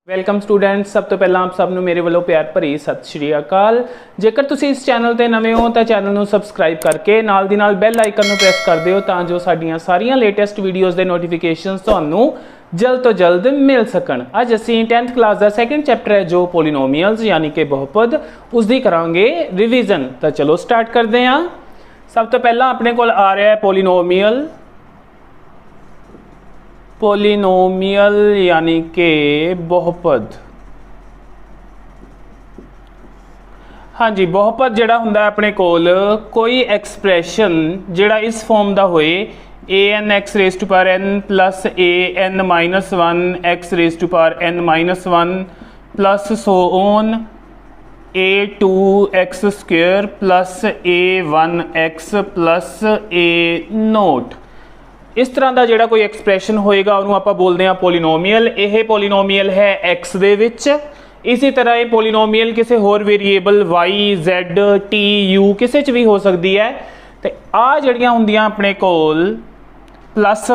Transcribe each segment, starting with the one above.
Welcome students. सब तो पहला आप सबनों मेरे वालों प्यार भरी सत श्री अकाल। जेकर तुसी इस चैनल ते नवे हो तो चैनल नूं सबसक्राइब करके नाल दी नाल बैल आइकन नूं प्रेस कर दिओ तां जो साडीआं सारियां लेटेस्ट वीडियोज़ दे नोटिफिकेशनस तुहानूं जल्द तो जल्द मिल सकन। अज असीं 10th क्लास का सैकेंड चैप्टर है जो पोलीनोमियल्स यानी कि बहुपद उसकी करांगे रिविजन। तो चलो स्टार्ट करते हैं। सब तो पहला अपने कोल आ रहा है पोलीनोमियल। पोलीनोमियल यानी कि बहुपद। हाँ जी, बहुपद जिहड़ा हुंदा है अपने कोल कोई एक्सप्रैशन जिहड़ा इस फॉर्म दा होए an x raise to power n plus an minus 1 x raise to power n minus 1 plus so on a2 x square plus a1 x plus a nought. इस तरह का जोड़ा कोई एक्सप्रैशन होएगा उन्होंने आप बोलते हैं पोलीनोमियल। यह पोलीनोमियल है एक्स दे विच। इसी तरह ये पोलीनोमियल किसी होर variable y z t u किसी च भी हो सकती है। तो आ जड़ियाँ होंदियां अपने कोल प्लस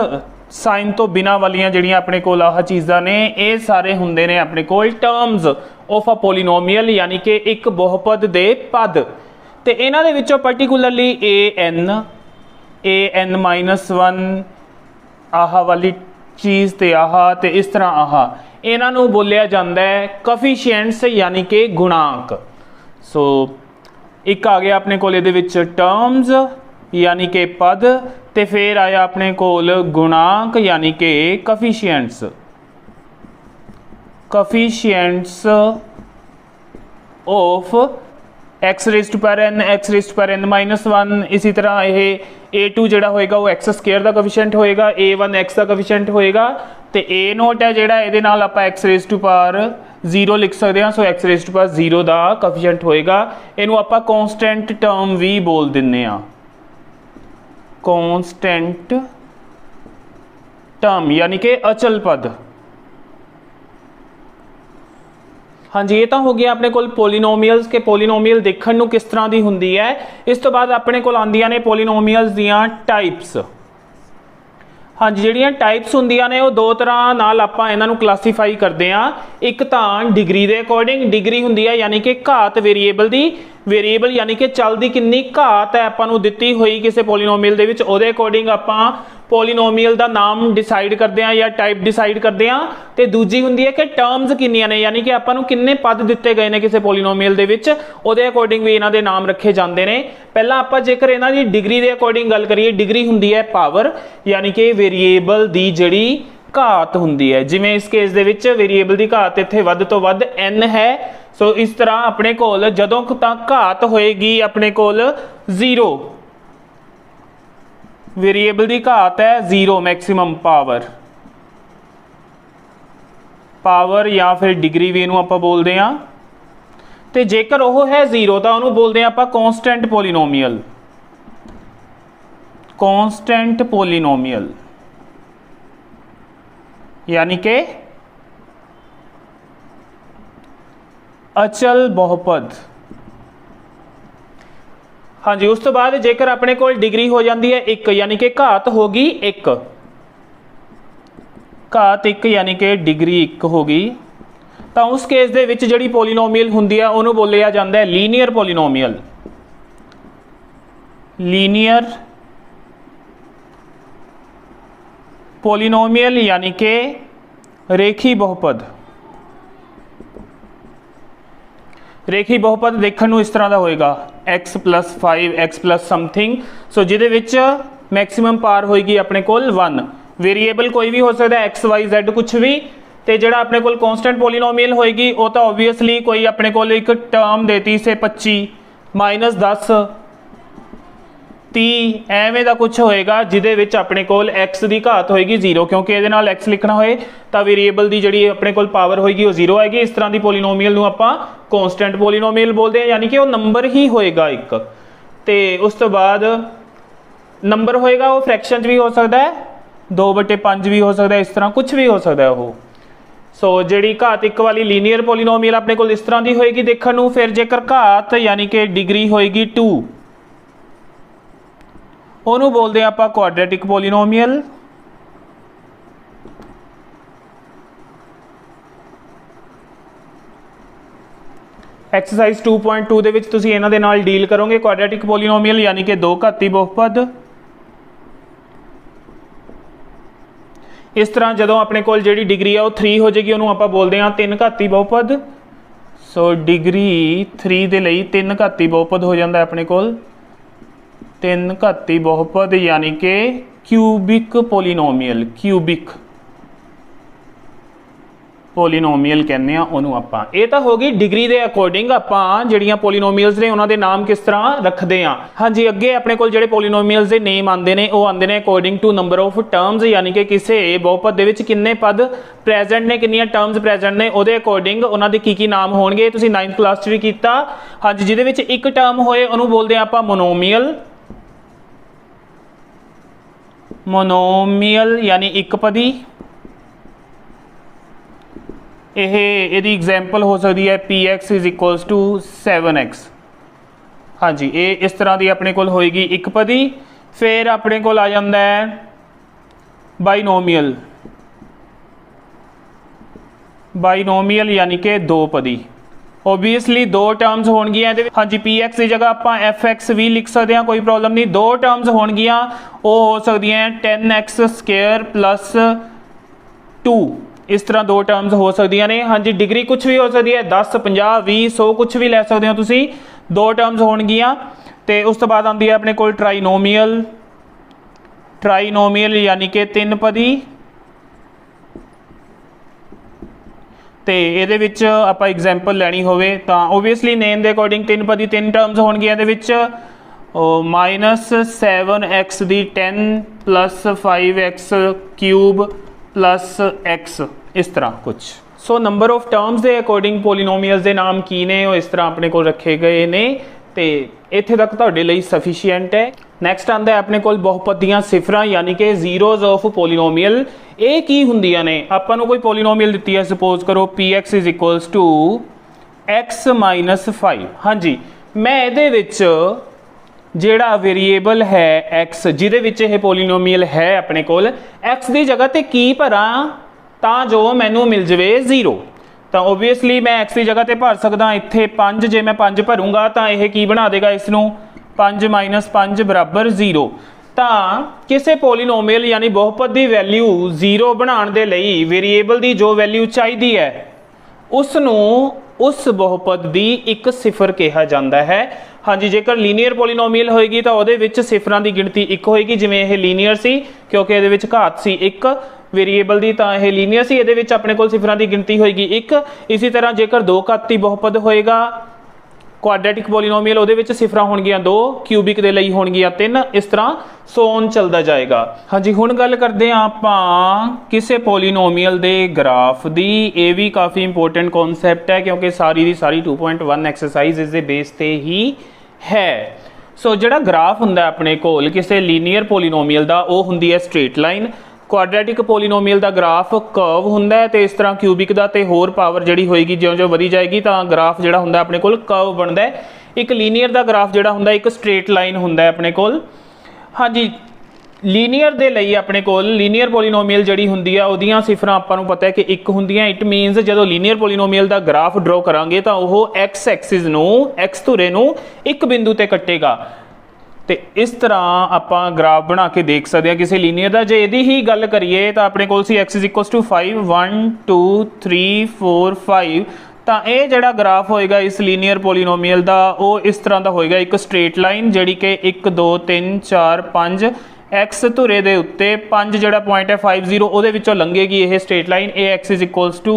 साइन तो बिना वालियां जड़ियाँ अपने कोल आह चीज़ां ने ये सारे होंदे ने अपने कोल टर्म्स ऑफ अ पोलीनोमियल यानी कि एक बहुपद दे पद। तो इन्हां दे विचों पर्टिकुलरली an माइनस 1 आह वाली चीज़ ते आह ते इस तरह आह इन्हों बोलिया जाता है कफिशिएंट्स यानी कि गुणांक। सो एक आ गया अपने कोल इहदे विच टर्म्स यानी कि पद ते फिर आया अपने कोल गुणांक यानी कि coefficients. Coefficients of x raise to power n x raise to power n minus 1। इसी तरह यह a2 जोड़ा होएगा वो एक्स स्क्वेयर का कफिशिएंट होएगा, a1 x का कफिशिएंट होएगा तो a नोट है जोड़ा ये आप एक्स रेज़ टू पावर 0 लिख सकते हैं। सो एक्स रेज़ टू पावर 0 का कफिशिएंट होएगा। इनू आप कॉन्स्टेंट टर्म भी बोल दिंने आ। कॉन्स्टेंट टर्म यानी कि अचल पद। हाँ जी, ये तो हो गया अपने कोल पोलीनोमियल्स के पोलीनोमियल देखने नूं किस तरह की हुंदी है। इस तो बाद अपने कोल आंदियां ने पोलीनोमियल्स दियां टाइप्स। हाँ जी, जिहड़ियां टाइप्स हुंदियां ने वो दो तरह नाल आपां इन्हां नूं क्लासीफाई करते हैं। एक तां डिग्री के अकॉर्डिंग डिग्री हुंदी है यानी कि घात वेरीएबल दी। वेरीएबल यानी कि चल दी कितनी घात है आपां नूं दित्ती हुई किसी पोलीनोमियल दे विच उहदे अकॉर्डिंग आपां पोलीनोमियल का नाम डिसाइड करते हैं या टाइप डिसाइड करते हैं। तो दूजी हुंदी है कि टर्म्स किन्नियां ने यानी कि आपां नूं किन्ने पद दिते गए ने किसी पोलीनोमियल दे विच उहदे अकॉर्डिंग भी इन्हां दे नाम रखे जाते हैं। पहला आपां जेकर इन्हां दी डिग्री के अकॉर्डिंग गल करिए, डिग्री हुंदी है पावर यानी कि वेरीएबल दी जिहड़ी घात हुंदी है। जिवें इस केस दे विच वेरीएबल की घात इत्थे वध तो वध n है। सो इस तरह अपने कोल जदों तक घात होएगी अपने कोल 0, वेरीएबल की घात है 0 मैक्सिमम पावर या फिर डिग्री भी इनू आप बोलते हैं। तो जेकर वह है 0 तो उन्होंने बोलते हैं आप कॉन्स्टेंट पोलीनोमियल। कॉन्स्टेंट पोलीनोमियल यानी कि अचल बहुपद। हाँ जी, उस तो बाद जेकर अपने कोल डिग्री हो जाती है 1 यानी कि घात होगी 1, घात 1 यानी कि डिग्री 1 होगी तो उस केस दे विच जिहड़ी पोलीनोमियल हुंदी है उन्होंने बोलिया जाता है लीनियर पोलीनोमियल। लीनियर पोलीनोमियल यानी कि रेखी बहुपद। रेखी बहुपद देखने इस तरह का होएगा x plus 5 x plus something. So जिहदे विच मैक्सिमम पावर होएगी अपने कोल 1। वेरीएबल कोई भी हो सकता है x y z कुछ भी। तो जिहड़ा अपने कोल कॉन्स्टेंट पोलीनोमियल होएगी वो तो ऑब्वियसली कोई अपने कोल एक टर्म देती से 25 माइनस 10 30 एवें का कुछ होएगा जिहदे विच अपने कोल x की घात होएगी 0 क्योंकि ये नाल x लिखना होए तो वेरीएबल की जिहड़ी अपने कोल पावर होएगी वो 0 आएगी। इस तरह की पोलीनोमियल नूं आपां कॉन्स्टेंट पोलीनोमियल बोलते हैं यानी कि वो नंबर ही होएगा एक। तो उस तो बाद नंबर होएगा वो फ्रैक्शन भी हो सकता है 2/5 भी हो सकता है, इस तरह कुछ भी हो सकता है वो। सो जिहड़ी घात 1 वाली लीनियर पोलीनोमियल अपने कोल इस तरह की होएगी देखने नूं। फिर जेकर घात यानी कि डिग्री होएगी 2 उन्होंने बोलते हैं आप क्वाड्रेटिक पोलीनोमियल। एक्सरसाइज 2.2 ਦੇ ਵਿੱਚ ਤੁਸੀਂ ਇਹਨਾਂ ਦੇ ਨਾਲ ਡੀਲ ਕਰੋਗੇ। ਕੁਆਡਰੈਟਿਕ ਪੋਲੀਨੋਮੀਅਲ ਯਾਨੀ ਕਿ ਦੋ ਘਾਤੀ ਬਹੁਪਦ। ਇਸ ਤਰ੍ਹਾਂ ਜਦੋਂ ਆਪਣੇ ਕੋਲ ਜਿਹੜੀ ਡਿਗਰੀ ਆ ਉਹ 3 ਹੋ ਜਾਏਗੀ, ਉਹਨੂੰ ਆਪਾਂ ਬੋਲਦੇ ਹਾਂ ਤਿੰਨ ਘਾਤੀ ਬਹੁਪਦ। ਸੋ ਡਿਗਰੀ 3 ਦੇ ਲਈ ਤਿੰਨ ਘਾਤੀ ਬਹੁਪਦ ਹੋ ਜਾਂਦਾ ਆਪਣੇ ਕੋਲ, ਤਿੰਨ ਘਾਤੀ ਬਹੁਪਦ ਯਾਨੀ ਕਿ क्यूबिक पोलीनोमीअल, क्यूबिक पोलीनोमीअल कहने उन्होंने आपां। ये तो हो गई डिग्री के अकॉर्डिंग आपां जिहड़ियां पोलीनोमीअल्स ने उन्हां दे नाम किस तरह रखते हैं। हाँ जी, अगे अपने कोल जिहड़े पोलीनोमीअल्स के नेम आते हैं वो आते हैं according to number of terms, यानी कि किसी बहुपद दे विच किन्ने पद प्रेजेंट ने, किन्नियां टर्म्स प्रेजेंट ने, उहदे अकॉर्डिंग उन्हां दे की नाम होणगे। तुसीं 9th क्लास च भी कीता। हाँ जी, जिहदे विच एक टर्म होए उहनूं बोलदे आपां मोनोमीअल, मोनोमीअल यानी एक पदी। यही एग्जाम्पल हो सकती है px is equals to 7x। हाँ जी, ये इस तरह की अपने कोल होएगी एक पदी। फिर अपने कोल आ जाता है बाइनोमीअल, बाइनोमीअल यानी कि दो पदी। ओबीयसली दो टर्म्स होणगियां। हाँ जी, पी एक्स की जगह आप एफ एक्स भी लिख सकते हैं, कोई प्रॉब्लम नहीं। दो टर्म्स होणगियां वो हो सकती हैं 10x² प्लस 2, इस तरह दो टर्म्स हो सकदियां ने। हाँ जी, डिग्री कुछ भी हो सकती है, 10, 50, 20, 100 कुछ भी ले सकते हो तुसीं। दो टर्म्स होणगियां। ते उस तो बाद आती है अपने कोल ट्राइनोमीअल, ट्राइनोमीअल यानी कि तीन पदी। तो ये आप एग्जाम्पल लैनी होवे तो ओबीयसली नेम के अकॉर्डिंग तीन पदी तीन टर्म्स होणगियां। -7x दी 10 प्लस 5x³ प्लस x, इस तरह कुछ। सो नंबर ऑफ टर्म्स के अकॉर्डिंग पोलीनोमीअल्स के नाम की ने वो इस तरह अपने को रखे गए ने। तो इत्थे तक तुहाडे लई सफिशिएंट है। नैक्सट आंदा है अपने कोल बहुपद दीयां सिफरां यानी कि जीरोज ऑफ पोलीनोमीअल। ये की हुंदियां ने? आपां नूं कोई पोलीनोमीअल दित्ती है, सपोज करो px is equals to x minus 5। हाँ जी, मैं इहदे विच जिहड़ा वेरीएबल है x जिहदे विच यह पोलीनोमीअल है अपने कोल, x की जगह ते की भरां तां जो मैनूं मिल जावे 0। तो ओबीयसली मैं x की जगह ते भर सकदा इत्थे 5। जे मैं 5 भरूंगा तो यह की बना देगा इसनूं 5 माइनस 5 बराबर 0। तो किसी पोलीनोमीअल यानी बहुपद की वैल्यू 0 बनाने दे लई वेरीएबल की जो वैल्यू चाहिए है उसनूं उस बहुपद की एक सिफर कहा जाता है। हाँ जी, जेकर लीनियर पोलीनोमीअल होएगी तो उहदे विच सिफरां की गिणती 1 होएगी, जिवें यह लीनियर सी क्योंकि इहदे विच घात सी 1 वेरीएबल दी, तो यह लीनियर सी, इहदे विच अपने कोल सिफरां की गिणती होएगी 1। इसी तरह जेकर दो घाती बहुपद होएगा क्वाड्रेटिक पोलीनोमीअल, उहदे विच सिफरां होणगियां 2, क्यूबिक दे लई होणगियां 3, इस तरह सोन चलदा जाएगा। हाँ जी, हुण गल करदे हां आपां किसी पोलीनोमीअल दे ग्राफ दी। ये भी काफ़ी इंपोर्टेंट कॉन्सैप्ट है क्योंकि सारी दी सारी 2.1 एक्सरसाइज इस दे बेस ते ही है। सो जिहड़ा ग्राफ हुंदा अपने कोल किसी लीनियर पोलीनोमीअल दा, वो हुंदी है स्ट्रेट लाइन। क्वाड्रेटिक पोलीनोमीअल का ग्राफ कर्व हुंदा है, तो इस तरह क्यूबिक का तो होर पावर जिहड़ी होएगी ज्यों-ज्यों वधी जाएगी तो ग्राफ जिहड़ा हुंदा अपने कोल कर्व बनता है। एक लीनियर का ग्राफ जिहड़ा हुंदा एक स्ट्रेट लाइन हुंदा है अपने कोल। हाँ जी, लीनियर दे लई अपने कोल लीनियर पोलीनोमीअल जिहड़ी हुंदी है उहदियां सिफरां आपां नूं पता है कि 1 हुंदियां। इट मीनस जदों लीनियर पोलीनोमीअल का ग्राफ ड्रॉ करांगे तो वह एक्स एक्सिस नूं एक्स धुरे नूं एक बिंदु ते कट्टेगा। तो इस तरह आप ग्राफ बना के देख सकते हैं किसी लीनियर का। जो यदि ही गल करिए तो अपने कोल सी एक्स इज इक्वल्स टू 5 1 2 3 4 5। तो यह जोड़ा ग्राफ होएगा इस लीनियर पोलीनोमीअल का वो इस तरह का होएगा, एक स्ट्रेट लाइन जी कि 1 2 3 4 5 एक्स धुरे के उत्ते 5 जोड़ा पॉइंट है 5 0 वो विचों लंघेगी यह straight line. A x is equals to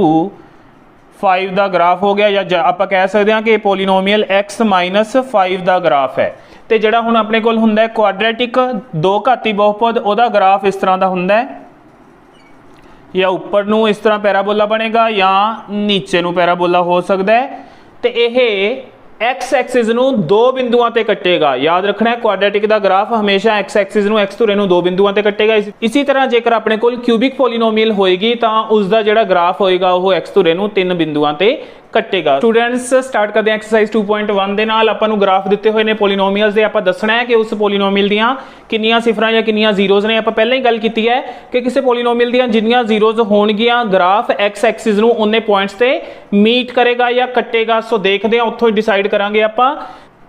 5 का ग्राफ हो गया, या आप कह सकते हैं कि पोलीनोमीअल x माइनस 5 का ग्राफ है। तो जोड़ा हुण अपने कोल हुंदा है क्वाड्रेटिक दो घाती बहुपद, उहदा ग्राफ इस तरह का हुंदा है, या उपर नूं इस तरह पैराबोला बनेगा या नीचे नूं पैराबोला हो सकता है। तो यह एक्स एक्सिस नूं दो बिंदुआं ते कट्टेगा। याद रखना है क्वाड्रेटिक का ग्राफ हमेशा एक्स एक्सिस नूं एक्स धुरे नूं दो बिंदुआं ते कट्टेगा। इसी तरह जेकर अपने कोल क्यूबिक पोलीनोमीअल होएगी तो उसका जिहड़ा ग्राफ होएगा वो एक्स धुरे नूं 3 बिंदुआं ते ਕੱਟੇਗਾ। स्टूडेंट्स स्टार्ट करते हैं एक्सरसाइज 2.1 ਦੇ ਨਾਲ। ਆਪਾਂ ਨੂੰ ਗ੍ਰਾਫ ਦਿੱਤੇ ਹੋਏ ਨੇ ਪੋਲੀਨੋਮੀਅਲਸ ਦੇ। ਆਪਾਂ ਦੱਸਣਾ ਹੈ ਕਿ ਉਸ ਪੋਲੀਨੋਮੀਅਲ ਦੀਆਂ ਕਿੰਨੀਆਂ ਸਿਫਰਾਂ ਜਾਂ ਕਿੰਨੀਆਂ ਜ਼ੀਰੋਜ਼ ਨੇ। ਆਪਾਂ ਪਹਿਲਾਂ ਹੀ ਗੱਲ ਕੀਤੀ ਹੈ ਕਿ ਕਿਸੇ ਪੋਲੀਨੋਮੀਅਲ ਦੀਆਂ ਜਿੰਨੀਆਂ ਜ਼ੀਰੋਜ਼ ਹੋਣਗੀਆਂ ਗ੍ਰਾਫ ਐਕਸ ਐਕਸਿਸ ਨੂੰ ਉਹਨੇ ਪੁਆਇੰਟਸ ਤੇ ਮੀਟ ਕਰੇਗਾ ਜਾਂ ਕੱਟੇਗਾ। ਸੋ ਦੇਖਦੇ ਹਾਂ, ਉੱਥੋਂ ਹੀ ਡਿਸਾਈਡ ਕਰਾਂਗੇ ਆਪਾਂ।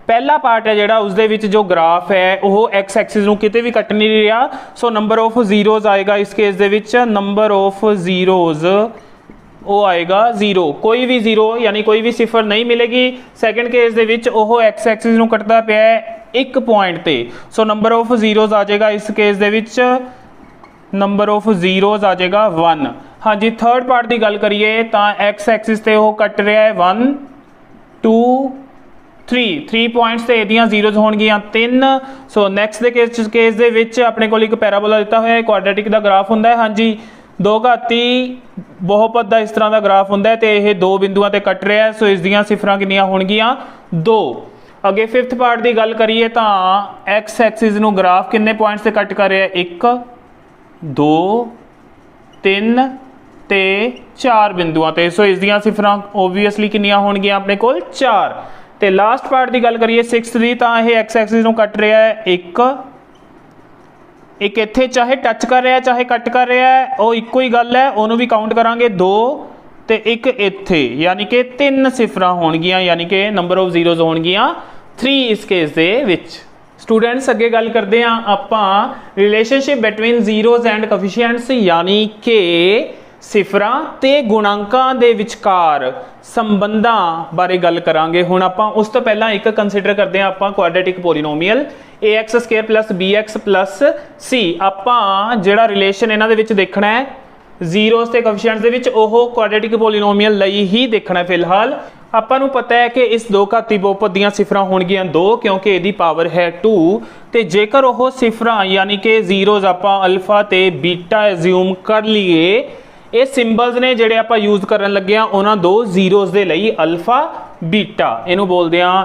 पहला पार्ट है जोड़ा उसदे विच जो ग्राफ है वह एक्स एक्सिस नूं किते भी कट नहीं रहा। सो नंबर ऑफ जीरोज आएगा इस केस दे विच, नंबर ऑफ जीरोज वो आएगा 0, कोई भी 0 यानी कोई भी सिफर नहीं मिलेगी। सैकेंड केस दे विच ओह एक्स एक्सिस नूं कटदा पिया है एक पॉइंट ते। सो नंबर ऑफ जीरोज आ जाएगा इस केस दे विच, नंबर ऑफ जीरोज आ जाएगा 1। हाँ जी, थर्ड पार्ट की गल करिए तो एक्स एक्सिस ते ओह कट रहा है 1 2 3 पॉइंट्स ते एदियां जीरोज होणगियां 3। सो नैक्सट दे केस दे विच अपने कोल एक पैराबोला दिता होया है, क्वाड्रेटिक दा ग्राफ हुंदा है। हाँ जी, दो घाती बहुपद दा इस तरह का ग्राफ हुंदा है ते यह दो बिंदुआं ते कट रहा है। सो इस दियां सिफरां किन्नियां होणगियां 2। अगे फिफ्थ पार्ट की गल करिए तो एक्स एक्सिस नूं ग्राफ किन्ने पॉइंट्स ते कट कर रहा है 1 2 3 ते 4 बिंदुआं ते। सो इस दियां सिफरां ओबवियसली किन्नियां होणगियां अपने कोल 4। तो लास्ट पार्ट की गल करिए 6th की, तो यह एक्स एक्सिस नूं कट रहा है एक इत्थे चाहे टच कर रहा है चाहे कट कर रहा है, वो इक्को ही गल है, उन्होंने भी काउंट करांगे 2 ते एक इत्थे, यानी कि 3 सिफरां होणगियां, यानी कि नंबर ऑफ जीरोज होणगियां 3 इस केस दे विच। स्टूडेंट्स अगे गल करते हैं आपां relationship between zeros and coefficients, यानी कि सिफरां ते गुणांकां दे विचकार संबंधां बारे गल करांगे। हुण आपां उस तो पहला एक कंसीडर करते हैं आपां quadratic polynomial ax² plus bx plus c। आपां जिहड़ा रिलेशन इन्हां दे विच देखना है जीरोज ते कोफिशिएंट्स दे विच, ओह क्वाड्रेटिक पोलीनोमीअल लई ही देखना है। फिलहाल आपां नूं पता है कि इस दो घाती बहुपद दीयां सिफरां होणगियां 2, क्योंकि इहदी पावर है 2। ते जेकर ओह सिफरां यानी कि जीरोज आपां अल्फा ते बीटा एज्यूम कर लीए, ये सिंबल्स ने जिहड़े आपां यूज करन लगे हां उन्हां दो जीरोज दे लई अल्फा बीटा, इहनूं बोलदे हां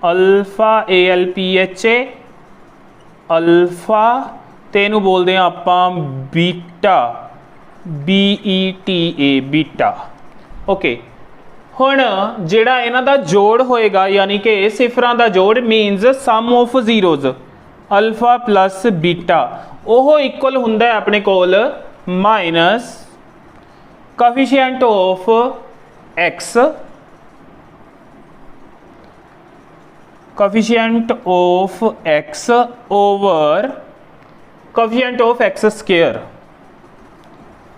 अल्फा ALPHA अल्फा, ते इहनूं बोलदे हां आपां बीटा BETA बीटा। ओके, हुण जिहड़ा इन्हां दा जोड़ होएगा यानी कि सिफरां दा जोड़ minus sum of zeros alpha plus beta, ओह इक्वल हुंदा है अपने कोल minus coefficient of x, coefficient of x over coefficient of x square,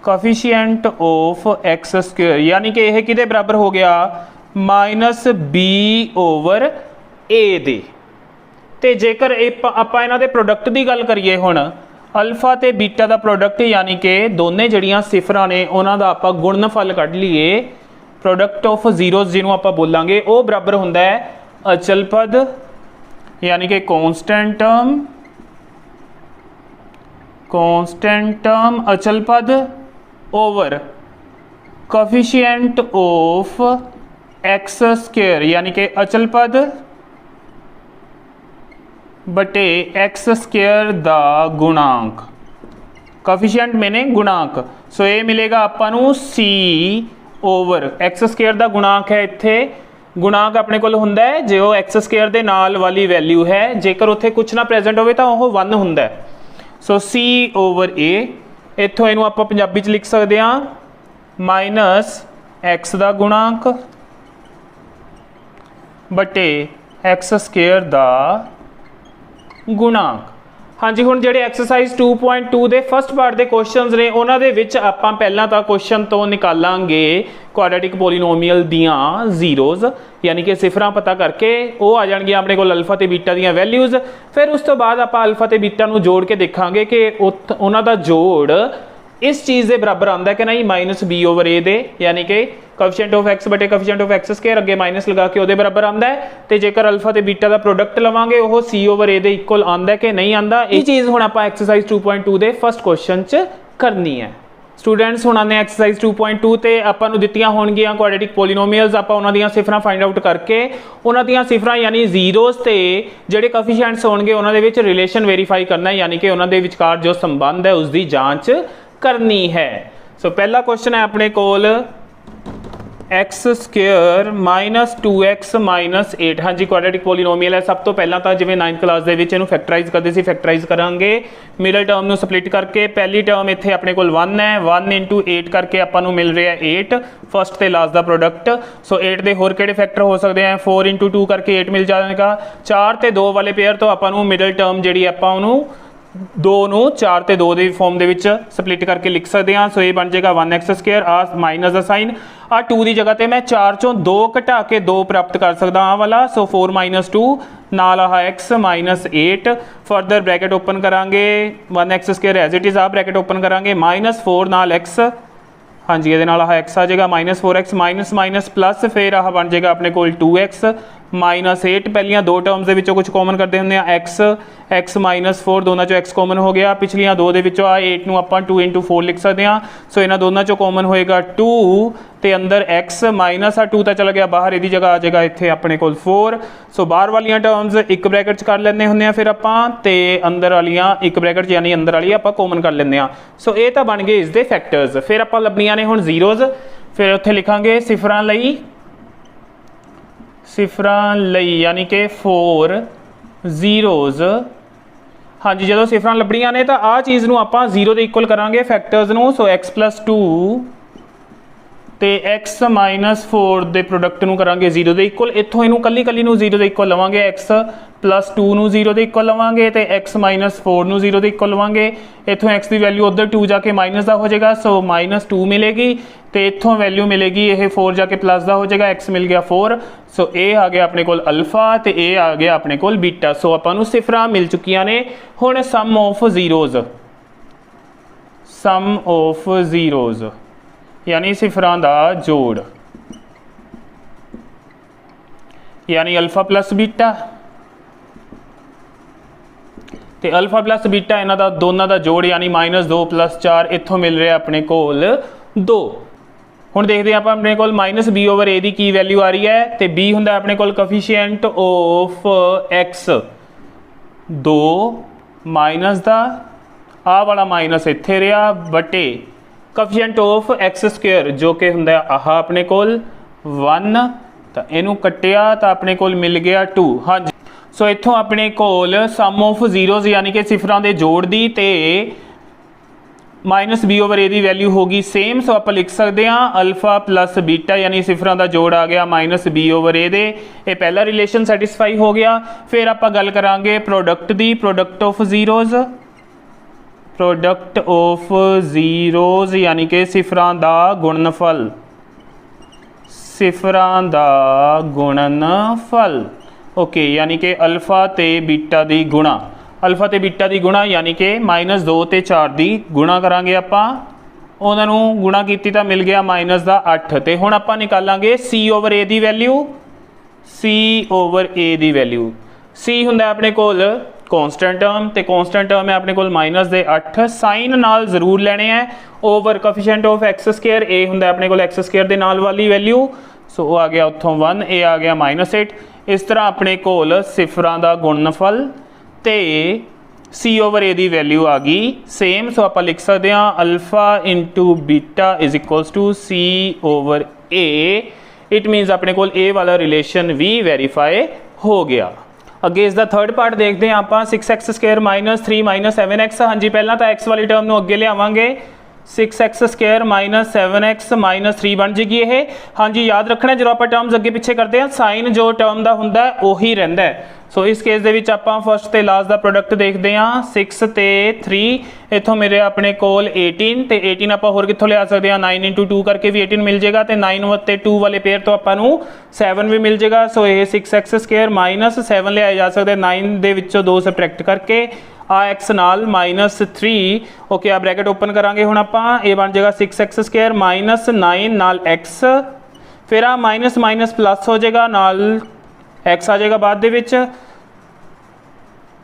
coefficient of x square, यानी कि यह किहदे बराबर हो गया माइनस बी ओवर ए दे। ते जेकर आपां इन्हां दे प्रोडक्ट की गल करिए हुण अल्फा ते बीटा का प्रोडक्ट, यानी कि दोने जड़ियां सिफरां ने उन्हां दा आपां गुणनफल कढ लीए, प्रोडक्ट ऑफ जीरोज जिन्हों आपां बोलांगे वो बराबर हुंदा है अचल पद यानी कि कॉन्स्टेंट टर्म अचल पद over coefficient of x square, यानी कि अचल पद बटे एक्स स्क्वायर दा गुणांक, कोफिशिएंट मैंने गुणांक। सो ये मिलेगा आपां नूं सी ओवर एक्स स्क्वायर दा गुणांक है, इत्थे गुणांक अपने कोल हुंदा है जो एक्स स्क्वायर दे नाल वाली वैल्यू है, जेकर उत्थे कुछ ना प्रेजेंट होवे तां ओह 1 हुंदा है। सो सी ओवर ए, इत्थों इहनूं आपां पंजाबी च लिख सकदे हां माइनस एक्स दा गुणांक बटे एक्स स्क्वायर दा गुणांक। हाँ जी, हुण जिहड़े एक्सरसाइज 2.2 दे फर्स्ट पार्ट दे क्वेश्चंस ने उन्हां दे विच आपां पहलां तां क्वेश्चन तो निकालांगे क्वाड्रेटिक पोलीनोमीअल दियां जीरोज, यानी कि सिफरां पता करके वो आ जाणगियां अपने कोल अल्फा ते बीटा दियां वैल्यूज। फिर उस तो बाद आपां अल्फा ते बीटा नूं जोड़ के देखांगे कि उन्हां दा जोड़ इस चीज़ के बराबर आता है कि नहीं, माइनस बी ओवर ए दे, यानी कि कोफिशिएंट ऑफ एक्स बटे कोफिशिएंट ऑफ एक्स स्क्वायर अगे माइनस लगा के वो बराबर आता है। तो जेकर अल्फा ते बीटा का प्रोडक्ट लवांगे वो सी ओवर ए दे इक्वल आता है कि नहीं आता। ये चीज़ हुण आपां एक्सरसाइज 2.2 दे फर्स्ट क्वेश्चन च करनी है। स्टूडेंट्स हुण आने एक्सरसाइज 2.2 ते आपां नूं दित्तियां होणगियां क्वाड्रेटिक पोलीनोमीअल्स, आपां उन्हां दीयां सिफरां फाइंड आउट करके उन्हां दीयां सिफरां यानी जीरोज ते जिहड़े कोफिशिएंट्स होणगे उन्हां दे विच रिलेशन वेरीफाई करना है, यानी कि उन्हां दे विचकार जो संबंध है उसकी जांच करनी है। सो पहला क्वेश्चन है अपने कोल x square minus 2x minus 8। हाँ जी क्वाड्रेटिक पोलीनोमीअल है। सब तो पहला तो जिवें 9th क्लास ਦੇ ਵਿੱਚ ਇਹਨੂੰ ਫੈਕਟਰਾਈਜ਼ ਕਰਦੇ ਸੀ, ਫੈਕਟਰਾਈਜ਼ ਕਰਾਂਗੇ ਮਿਡਲ ਟਰਮ ਨੂੰ ਸਪਲਿਟ ਕਰਕੇ। ਪਹਿਲੀ ਟਰਮ ਇੱਥੇ ਆਪਣੇ ਕੋਲ 1 ਹੈ, 1 × 8 ਕਰਕੇ ਆਪਾਂ ਨੂੰ ਮਿਲ ਰਿਹਾ 8 ਫਸਟ ਤੇ ਲਾਸਟ ਦਾ ਪ੍ਰੋਡਕਟ। ਸੋ 8 ਦੇ ਹੋਰ ਕਿਹੜੇ ਫੈਕਟਰ ਹੋ ਸਕਦੇ ਆ, 4 × 2 ਕਰਕੇ 8 ਮਿਲ ਜਾਏਗਾ। 4 ਤੇ 2 ਵਾਲੇ ਪੇਅਰ ਤੋਂ ਆਪਾਂ ਨੂੰ ਮਿਡਲ ਟਰਮ ਜਿਹੜੀ ਆਪਾਂ ਉਹਨੂੰ 2 ਨੂੰ 4 ਤੇ 2 ਦੇ ਫਾਰਮ ਦੇ ਵਿੱਚ ਸਪਲਿਟ ਕਰਕੇ ਲਿਖ ਸਕਦੇ ਹਾਂ। ਸੋ ਇਹ ਬਣ ਜਾਏਗਾ 1x² ਆ ਮਾਈਨਸ ਦਾ ਸਾਈਨ ਆ 2 ਦੀ ਜਗ੍ਹਾ ਤੇ ਮੈਂ 4 ਚੋਂ 2 ਘਟਾ ਕੇ 2 ਪ੍ਰਾਪਤ ਕਰ ਸਕਦਾ ਆ ਵਾਲਾ। ਸੋ 4 - 2 ਨਾਲ ਆਹ x -8 ਫਰਦਰ ਬ੍ਰੈਕਟ ਓਪਨ ਕਰਾਂਗੇ 1x² ਐਜ਼ ਇਟ ਇਜ਼ ਆ ਬ੍ਰੈਕਟ ਓਪਨ ਕਰਾਂਗੇ -4 ਨਾਲ x। हाँ जी ये नाल x आ जाएगा -4x माइनस माइनस प्लस फिर आह बन जाएगा अपने कोल 2x -8। पहलियां दो टर्म्स दे विचों कुछ कॉमन करते होंगे x -4 दोनों चो x कॉमन हो गया। पिछलियां दो दे विचों 8 नूं आपां 2 × 4 लिख सकते हैं। सो इन्हां दोनों चो कॉमन होएगा 2 ते अंदर x माइनस 2 तो चला गया बाहर, इहदी जगह आ जाएगा इत्थे अपने कोल 4। सो बाहर वालियां टर्म्स एक ब्रैकेट च कर लैंदे हुंदे आ फिर आपां ते अंदर वालियां एक ब्रैकेट यानी अंदर वाली आपां कॉमन कर लैंदे आ। सो ये तां बन गए इस दे फैक्टर्स। फिर आपां लभणीਆਂ ने हुण जीरोज, फिर उत्थे लिखांगे सिफरां लई यानी कि 4 जीरोज। हाँ जी जो सिफरां लभणीਆਂ ने तो आ चीज़ नूं आपां 0 दे इक्वल करांगे फैक्टर्स नूं। सो x + 2 ते x -4 ਦੇ प्रोडक्ट नूं करांगे 0 ਦੇ इक्वल। इत्थों इनू कल्ली कल्ली नूं 0 ਦੇ इक्वल लवांगे, x + 2 नूं 0 ਦੇ इक्वल लवांगे ते x -4 नूं 0 ਦੇ इक्वल लवांगे। इत्थों x ਦੀ वैल्यू उधर 2 जाके माइनस का हो जाएगा। सो -2 मिलेगी तो इत्थों वैल्यू मिलेगी ये 4 जाके प्लस का हो जाएगा, x मिल गया 4। सो ये आ गया अपने कोल अल्फा तो ये आ गया अपने कोल बीटा। सो आपां नूं सिफरां मिल चुकियां ने। हुण सम ऑफ जीरोज यानी सिफरां दा जोड़ यानी अल्फा प्लस बीटा ते अल्फा प्लस बीटा इन्हां दा दोनों का जोड़ यानी -2 + 4 इत्थों मिल रहा अपने कोल 2। हुण देखते हैं आप अपने कोल -b/a की की वैल्यू आ रही है तो b हुंदा अपने कोल कोफिशिएंट ऑफ x 2 माइनस दा आ वाला माइनस इत्थे रहा बटे कोफिशिएंट ऑफ x² जो कि हुंदा आह अपने कोल 1 तो इनू कटिया तो अपने कोल मिल गया 2। हाँ जी सो इत्थों अपने कोल सम ऑफ जीरोज यानी कि सिफरां दे जोड़ दी ते -b/a की वैल्यू होगी सेम। सो आप लिख सकते हैं अल्फा प्लस बीटा यानी सिफरां का जोड़ आ गया -b/a दे। ये पहला रिलेशन सैटिस्फाई हो गया। फिर आप गल करांगे product the, product of zeros यानी कि सिफरां दा गुणनफल। ओके यानी कि अल्फा ते बीटा दी गुणा, अल्फा ते बीटा दी गुणा यानी कि -2 ते 4 दी गुणा करांगे आपां। उन्होंने गुणा की तो मिल गया -8 ते हुण आपां निकालांगे c/a दी वैल्यू। c हुंदा अपने कोल कॉन्स्टेंट टर्म तो कॉन्स्टेंट टर्म है अपने कोल -8 साइन नाल जरूर लेने हैं ओवर कोफिशिएंट ऑफ x²। ए हुंदा अपने कोल x² दे नाल वाली वैल्यू। सो आ गया उत्थों 1, ए आ गया -8। इस तरह अपने कोल सिफरां दा गुणनफल ते c/a की वैल्यू आ गई सेम। सो आप लिख सकते हैं अल्फा × बीटा = c/a। इट मीनस अपने कोल ए वाला रिलेशन भी वेरीफाई हो गया। अगे इसका थर्ड पार्ट देखते हैं आप 6x² - 3 - 7x। हाँ जी पहला तो x वाली टर्म नूं अगे लियावांगे 6x² - 7x - 3 बन जाएगी ये। हाँ जी याद रखना जो आप टर्म्स अगे पिछे करते हैं साइन जो टर्म का हुंदा है उही रहिंदा है। सो इस केस दे विच आपां फर्स्ट ते लास्ट का प्रोडक्ट देखते हैं 6 ते 3 इत्थों मेरे अपने कोल 18 ते 18 आपां होर कित्थों लिया सकते हैं 9 × 2 करके भी 18 मिल जाएगा तो 9 ते 2 वाले पेयर तो आपां नूं 7 भी मिल जाएगा। सो ये 6x² - 7 लिया जा सकता है 9 दे विचों 2 सबट्रैक्ट करके आ x नाल -3। ओके आ ब्रैकेट ओपन करांगे हुण आपां ये बन जाएगा 6x² - 9 नाल x फिर आ माइनस माइनस प्लस हो जाएगा नाल x आ जाएगा बाद दे विच।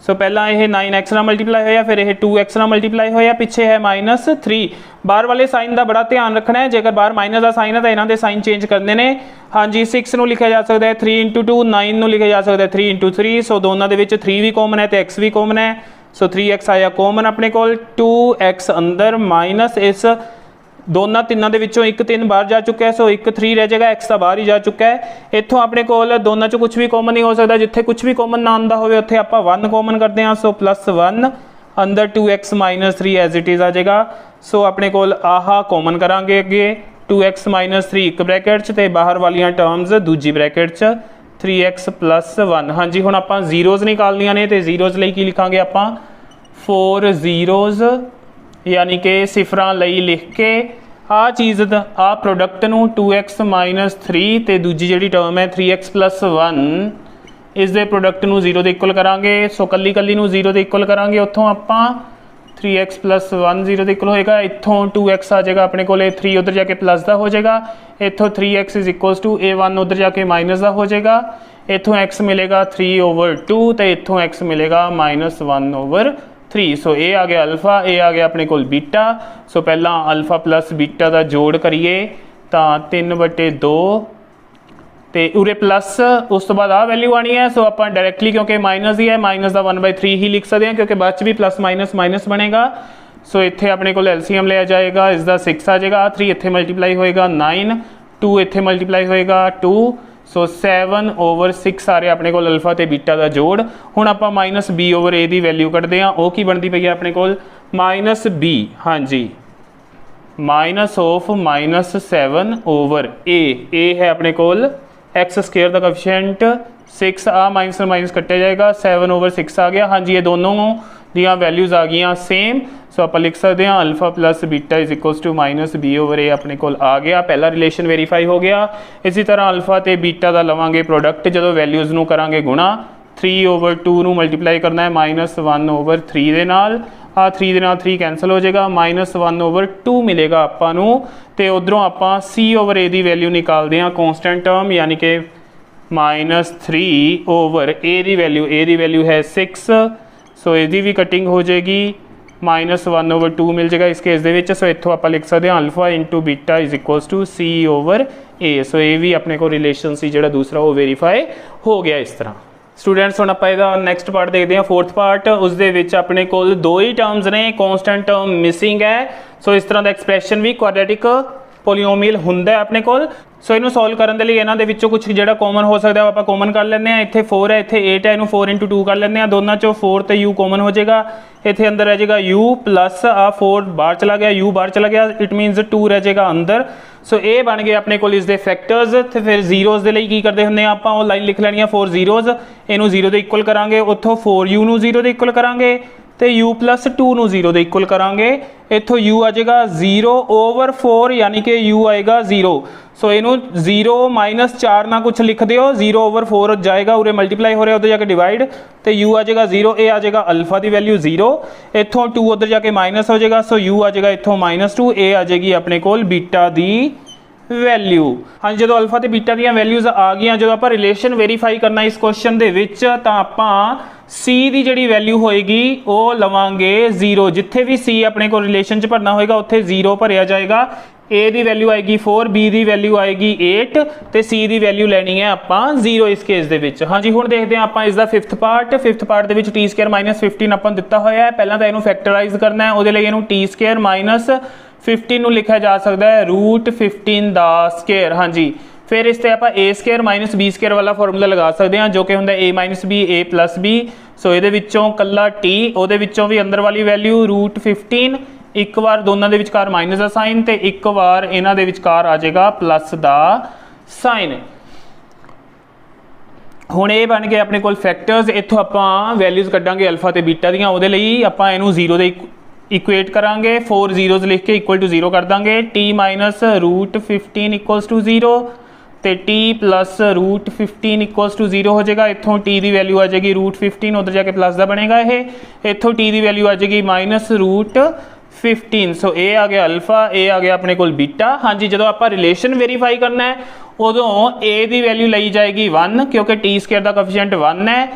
सो पहला यह 9x ना मल्टीप्लाई होया फिर यह 2x ना मल्टीप्लाई होया पिछे है -3। बाहर वाले साइन का बड़ा ध्यान रखना है जेकर बाहर माइनस का साइन है तो इन्हों के साइन चेंज करने ने। हाँ जी 6 नूं लिखा जा सकता है 3 × 2, 9 नूं लिखा जा सकता है 3 × 3। सो दोनों के विच 3 भी कॉमन है तो x भी कॉमन है। सो 3x आया कॉमन अपने कोल 2x अंदर माइनस इस दोनों तिना के विचों एक 3 बाहर जा चुका है, सो एक 3 रह जाएगा, एक्स तो बाहर ही जा चुका है। इतों अपने कोल दोनों चो कुछ भी कॉमन नहीं हो सकता, जिथे कुछ भी कॉमन ना आंदा होवे उत्थे आपां 1 कॉमन करते हैं, सो +1 अंदर 2x - 3 एज इट इज़ आ जाएगा। सो अपने कोल आह कॉमन करांगे अगे 2x - 3 एक ब्रैकेट च ते बाहर वालियां टर्म्स दूजी ब्रैकेट च 3x + 1। हाँ जी, हुण आपां जीरोज़ निकालनियां ने ते जीरोज़ लई की लिखांगे आपां 4 जीरोज़, यानी कि सिफरां लई लिख के आ चीज़ आ प्रोडक्ट नूं 2x - 3 ते दूजी जिहड़ी टर्म है 3x + 1 इस दे प्रोडक्ट नूं 0 दे इक्वल करांगे। सो कल्ली कल्ली नूं 0 दे इक्वल करांगे, उत्थों आपां 3x + 1 0 दे इक्वल होएगा, इत्थों 2x आ जाएगा अपने कोले, 3 उधर जाके प्लस का हो जाएगा, इत्थों 3x = a1 उधर जाके माइनस का हो जाएगा, इत्थों x मिलेगा 3/2 तो इत्थों x मिलेगा -1/3। सो ये आ गया अल्फा, ये आ गया अपने कोल बीटा। सो पहला अल्फा प्लस बीटा का जोड़ करिए तो 3/2 तो उरे प्लस, उस तो बाद आ वैल्यू आनी है। सो आप डायरैक्टली क्योंकि माइनस ही है, माइनस का 1/3 ही लिख सकते हैं क्योंकि बाद भी प्लस माइनस माइनस बनेगा। सो इत्थे अपने को एलसीएम लिया जाएगा, इसका 6 आ जाएगा, 3 इत्थे मल्टीप्लाई होएगा 9, 2 इत्थे मल्टीप्लाई होएगा 2। सो 7/6 आ रहा अपने को अल्फा तो बीटा का जोड़। हुण आपां -b/a की वैल्यू कढ़ते हैं, वो की बनती पई है अपने को -b, हाँ जी, -7/a है अपने कोल x² का कोएफिशिएंट 6 आ माइनस माइनस कट्टे जाएगा, 7/6 आ गया। हाँ जी, ये दोनों दियाँ वैल्यूज़ आ गई सेम। सो आप लिख सकते हैं अल्फा प्लस बीटा = -b/a अपने कोल आ गया, पहला रिलेशन वेरीफाई हो गया। इसी तरह अल्फा तो बीटा का लवांगे प्रोडक्ट, जो वैल्यूज़ नूं करांगे गुणा 3/2 नूं मल्टीप्लाई करना है -1/3 दे नाल, आ 3 दे नाल 3 कैंसल हो जाएगा, -1/2 मिलेगा आपां नूं। ते उधरों आपां c/a की वैल्यू निकालते हैं कॉन्स्टेंट टर्म, यानी कि -3/a की वैल्यू है 6। सो इसकी भी कटिंग हो जाएगी, -1/2 मिल जाएगा इस केस दे विच। सो इत्थों आप लिख सकते हैं अल्फा × बीटा = c/a। सो ये भी अपने को रिलेशन सी जो दूसरा वो वेरीफाई हो गया इस तरह। स्टूडेंट्स हुण आपां इहदा नैक्सट पार्ट देखते हैं, 4th पार्ट। उस दे विच अपने कोल 2 ही टर्म्स ने, कॉन्स्टेंट टर्म मिसिंग है। सो इस तरह का एक्सप्रैशन भी क्वाड्रेटिक पोलीनोमियल हुंदा है अपने कोल। सो इनू सॉल्व करने लिए इन्हां दे विचों कुछ जो कॉमन हो सकता है आप कॉमन कर लेंगे हैं। इत्थे 4 है, इत्थे 8 है, इनू 4 × 2 कर लेंगे हैं, दोनों चो 4 तो u कॉमन हो जाएगा, इत्थे अंदर रह जाएगा u प्लस आ 4 बाहर चला गया, u बाहर चला गया, इट मीनस 2 रह जाएगा अंदर। सो ये बन गए अपने को इसके फैक्टर्स। तो फिर जीरोज़ के लिए की करते होंगे आप, लाइन लिख लैनी है 4 जीरोज़, इनू 0 के इक्वल करांगे, उत्थों 4u नू 0 के इक्वल करांगे तो u + 2 नू 0 के इक्वल करांगे, इत्थों u आ जाएगा 0/4 यानी कि u आएगा 0। सो इनू 0 - 4 ना कुछ लिख दियो, 0/4 जाएगा, उरे मल्टीप्लाई हो रहा है उधर जाके डिवाइड, तो u आ जाएगा 0, ए आ जाएगा अल्फा की वैल्यू 0, इत्थों 2 उधर जाके माइनस हो जाएगा, सो u आ जाएगा इत्थों -2, ए आ जाएगी अपने कोल बीटा दी वैल्यू। हाँ, जो अल्फा तो बीटा दी वैल्यूज़ आ गई, जो आप रिलेशन वेरीफाई करना इस क्वेश्चन दे विच, तां आपां C की जी वैल्यू होएगी वो लवांगे 0, जिथे भी C अपने को रिलेशन च भरना होएगा उत्थे 0 भरिया जाएगा। A की वैल्यू आएगी 4, B की वैल्यू आएगी 8 तो C की वैल्यू लैनी है आपां 0 इस केस दे विच। हाँ जी, हुण देखते हैं आपां इसका 5th पार्ट। 5th पार्ट दे विच t² - 15 आपां दिता होया है, पहला तो इनू फैक्टराइज करना है, उहदे लई इनू t² - 15 नू लिखा जा सकता है √15 दा स्केयर। हाँ जी, फिर इस आप a² - b² वाला फॉर्मूला लगा सकते हैं, जो कि होंगे a - b a + b। सो ये कला t, वो भी अंदर वाली वैल्यू √15, एक बार दोनों के विचकार माइनस का साइन तो एक बार इन्हों के विचकार आ जाएगा प्लस का साइन। हुण ये बन गए अपने को फैक्टर्स। इत्थों आप वैल्यूज़ कड्डांगे अल्फा तो बीटा दियां, उहदे लई आपां इहनूं 0 दे इक्वेट करांगे, 4 जीरोज़ लिख के इक्वल टू 0 कर देंगे, t - √15 = 0 तो t + √15 = 0 हो जाएगा। इत्थों t की वैल्यू आ जाएगी √15, उधर जाके प्लस का बनेगा ये, इत्थों t की वैल्यू आ जाएगी -√15। सो ये आ गया अल्फा, ये आ गया अपने को बीटा। हाँ जी, जो आप रिलेशन वेरीफाई करना है उदों a की वैल्यू ली जाएगी 1, क्योंकि t² का कोएफिशिएंट 1 है,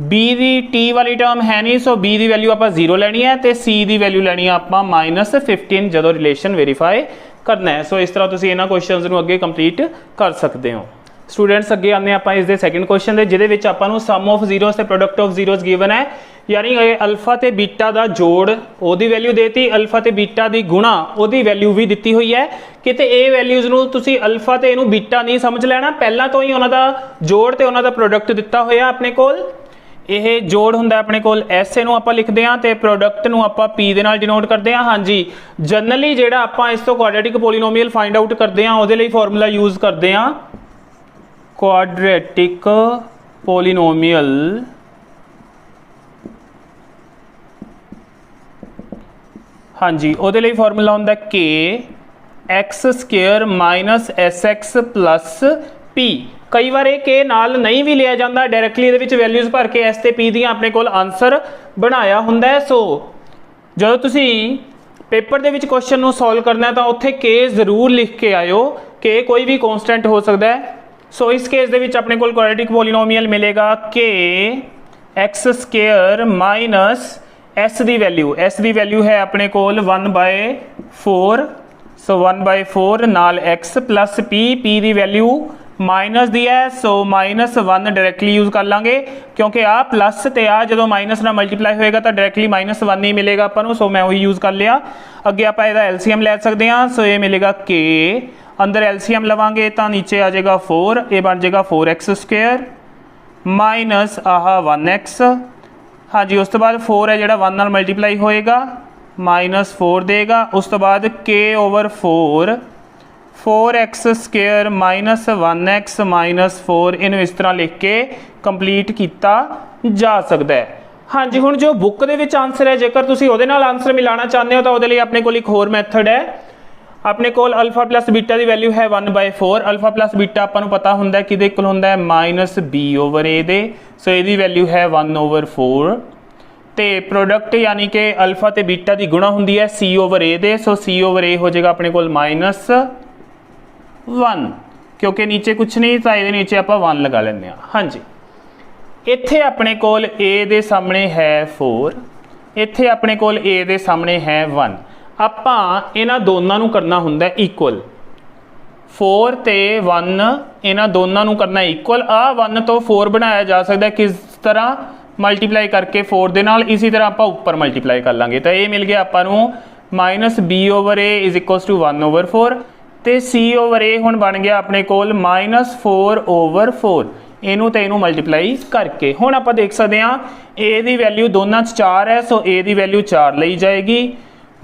b की t वाली टर्म है नहीं, सो b की वैल्यू आप 0 लैनी है, तो c की वैल्यू लैनी है आप -15 जो रिलेशन वेरीफाई करना है। सो इस तरह तुम इन्होंने क्वेश्चन को अगे कंप्लीट कर सकते हो। स्टूडेंट्स अगे आने आप इसके सैकेंड क्वेश्चन के जिहदे विच आपां नूं सम ऑफ जीरोज़ ते प्रोडक्ट ऑफ जीरोज़ गिवन है। यानी अल्फा ते बीटा का जोड़ ओदी वैल्यू देती, अल्फा ते बीटा की गुणा ओदी वैल्यू भी दी हुई है। किते ए वैल्यूज़ नूं तुसी अल्फा ते इनू बीटा नहीं समझ लेना, पहला तो ही उन्हों का जोड़ ते उन्हों का प्रोडक्ट दिता होया अपने कोल। यह जोड़ हुंदा अपने कोल एस नूं आपां लिखदे हां ते प्रोडक्ट नूं आपां पी दे नाल डिनोट करदे हां। हाँ जी, जनरली जिहड़ा आपां इस तो क्वाड्रेटिक पोलीनोमीअल फाइंड आउट करदे हां उहदे लई फॉर्मूला यूज करदे हां क्वाड्रेटिक पोलीनोमीअल हाँ जी, ਉਹਦੇ ਲਈ ਫਾਰਮੂਲਾ ਹੁੰਦਾ k x² minus sx plus p। कई बार ये k नाल नहीं भी लिया जाता, डायरैक्टली ये वैल्यूज़ भर के s ते p दी अपने कोल आंसर बनाया हुंदा है। सो जो तुसी पेपर दे विच क्वेश्चन नूं सॉल्व करना है तो उत्थे k जरूर लिख के आयो, k कोई भी कॉन्स्टेंट हो सकता है। सो इस केस दे विच अपने कोल क्वाड्रेटिक पोलीनोमीअल मिलेगा k x² माइनस एस की वैल्यू है अपने कोल 1/4। सो 1/4 नाल x प्लस p की वैल्यू माइनस दी है। सो -1 डायरैक्टली यूज कर लांगे क्योंकि आ प्लस ते आ जो माइनस ना मल्टीप्लाई होएगा तो डायरैक्टली -1 ही मिलेगा अपन। सो मैं वही यूज कर लिया। अगे आप एलसीएम ले सकते हैं। सो ये मिलेगा k, अंदर एलसीएम लवांगे तो नीचे आ जाएगा 4, ये बन जाएगा 4x² माइनस आह 1x। हाँ जी, उस तो बाद 4 है जोड़ा 1 नाल मल्टीप्लाई होएगा -4 देगा। उस तो बाद k/4 4x² minus 1x minus 4 इनू इस तरह लिख के कंप्लीट किया जा सकता है। हाँ जी, हुण जो बुक दे विच आंसर है जेकर तुसीं उहदे नाल आंसर मिलाना चाहते हो तो उहदे लई अपने कोल एक होर मैथड है। अपने कोल अल्फा प्लस बीटा की वैल्यू है 1/4। अल्फा प्लस बीटा आपां नूं पता हुंदा कि इहदे कोल हुंदा है -b/a दे। सो इहदी वैल्यू है 1/4 ते प्रोडक्ट यानी कि अल्फा ते बीटा की गुणा हुंदी है c/a दे। सो c/a हो जाएगा अपने कोल -1 क्योंकि नीचे कुछ नहीं तो ये नीचे आप 1 लगा लें। हाँ जी, इत्थे अपने कोल a दे सामने है 4, इत्थे अपने कोल a दे सामने है 1। आपां इन्हां दोनों नूं करना हुंदा है इक्वल। 4 ते 1 इन्हां दोनों नूं करना इक्वल। आ 1 तो 4 बनाया जा सकता है किस तरह, मल्टीप्लाई करके 4 दे नाल। इसी तरह आप ऊपर मल्टीप्लाई कर लांगे तो ये मिल गया आपां नूं -b/a इज इक्वल्स टू 1/4 ते c/a हुण बन गया अपने कोल -4/4। इनू तो इनू मल्टीप्लाई करके हुण आपां देख सकते हैं a की वैल्यू दोनों 4 है। सो a की वैल्यू 4 लई जाएगी।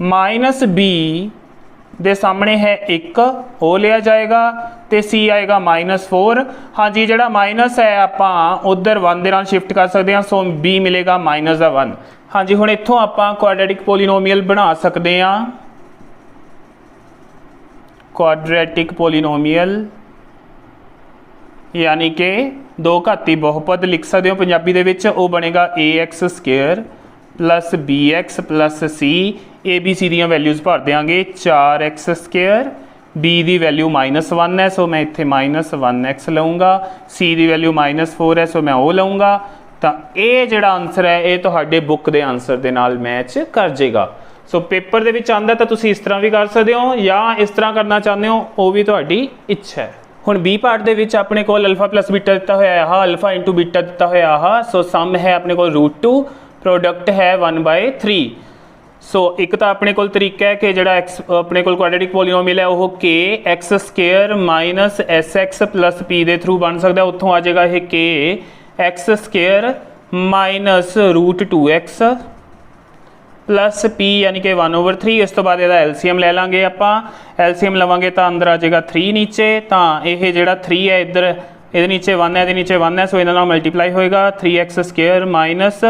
-b दे सामने है 1 वो लिया जाएगा तो c आएगा -4। हाँ जी, जोड़ा माइनस है आपां उधर 1 दे नाल शिफ्ट कर सकते हैं। सो b मिलेगा -1। हाँ जी, हुण इत्थों आपां क्वाड्रेटिक पोलीनोमीअल बना सकते हैं। क्वाड्रेटिक पोलीनोमीअल यानी कि दो घाती बहुपद लिख सकते हो पंजाबी दे विच। वो बनेगा ax² plus bx plus c। A b c दियां वैल्यूज़ भर देंगे 4x²। b की वैल्यू -1 है। सो मैं इत्थे -1x लऊँगा। c की वैल्यू -4 है। सो मैं वो लऊँगा। तो ये जिहड़ा आंसर है ये तुहाडे बुक के आंसर के नाल मैच कर जाएगा। सो पेपर दे विच आंदा तो तुसीं इस तरह भी कर सकते हो या इस तरह करना चाहते हो, वो भी तुहाडी इच्छा है। हुण बी पार्ट दे विच अपने कोल अल्फा प्लस बीटा दिता होया है, अल्फा इंटू बीटा दिता होया है। सो सम है अपने कोल √2, प्रोडक्ट है 1/3। सो एक तो अपने कोल तरीका है कि जिहड़ा एक्स अपने कोल क्वाड्रेटिक पोलीनोमीअल है वो k x² minus sx plus p के थ्रू बन सकता है। उत्थों आ जाएगा ये k x² minus √2x plus p यानी कि 1/3। इस तो बाद इसका एलसीएम ले लांगे आपां। एलसीएम लवांगे तो अंदर आ जाएगा 3 नीचे। तो यह जिहड़ा 3 है इधर ये नीचे 1 है, ये नीचे 1 है। सो इन्हां नाल मल्टीप्लाई होएगा 3x² माइनस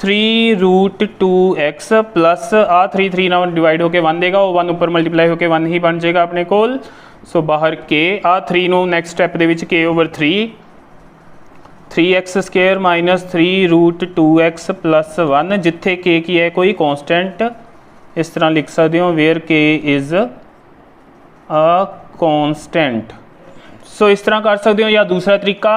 3√2x प्लस आ 3 नाल डिवाइड होकर 1 देगा। वो 1 ऊपर मल्टीप्लाई होकर 1 ही बन जाएगा अपने कोल। सो बाहर k आ 3 नूं नैक्सट स्टैप दे विच k/3 3x² minus 3√2x plus 1 जिथे k की है कोई कॉन्स्टेंट इस तरह लिख सकते हो where k is a constant. So इस तरह कर सकते हो। या दूसरा तरीका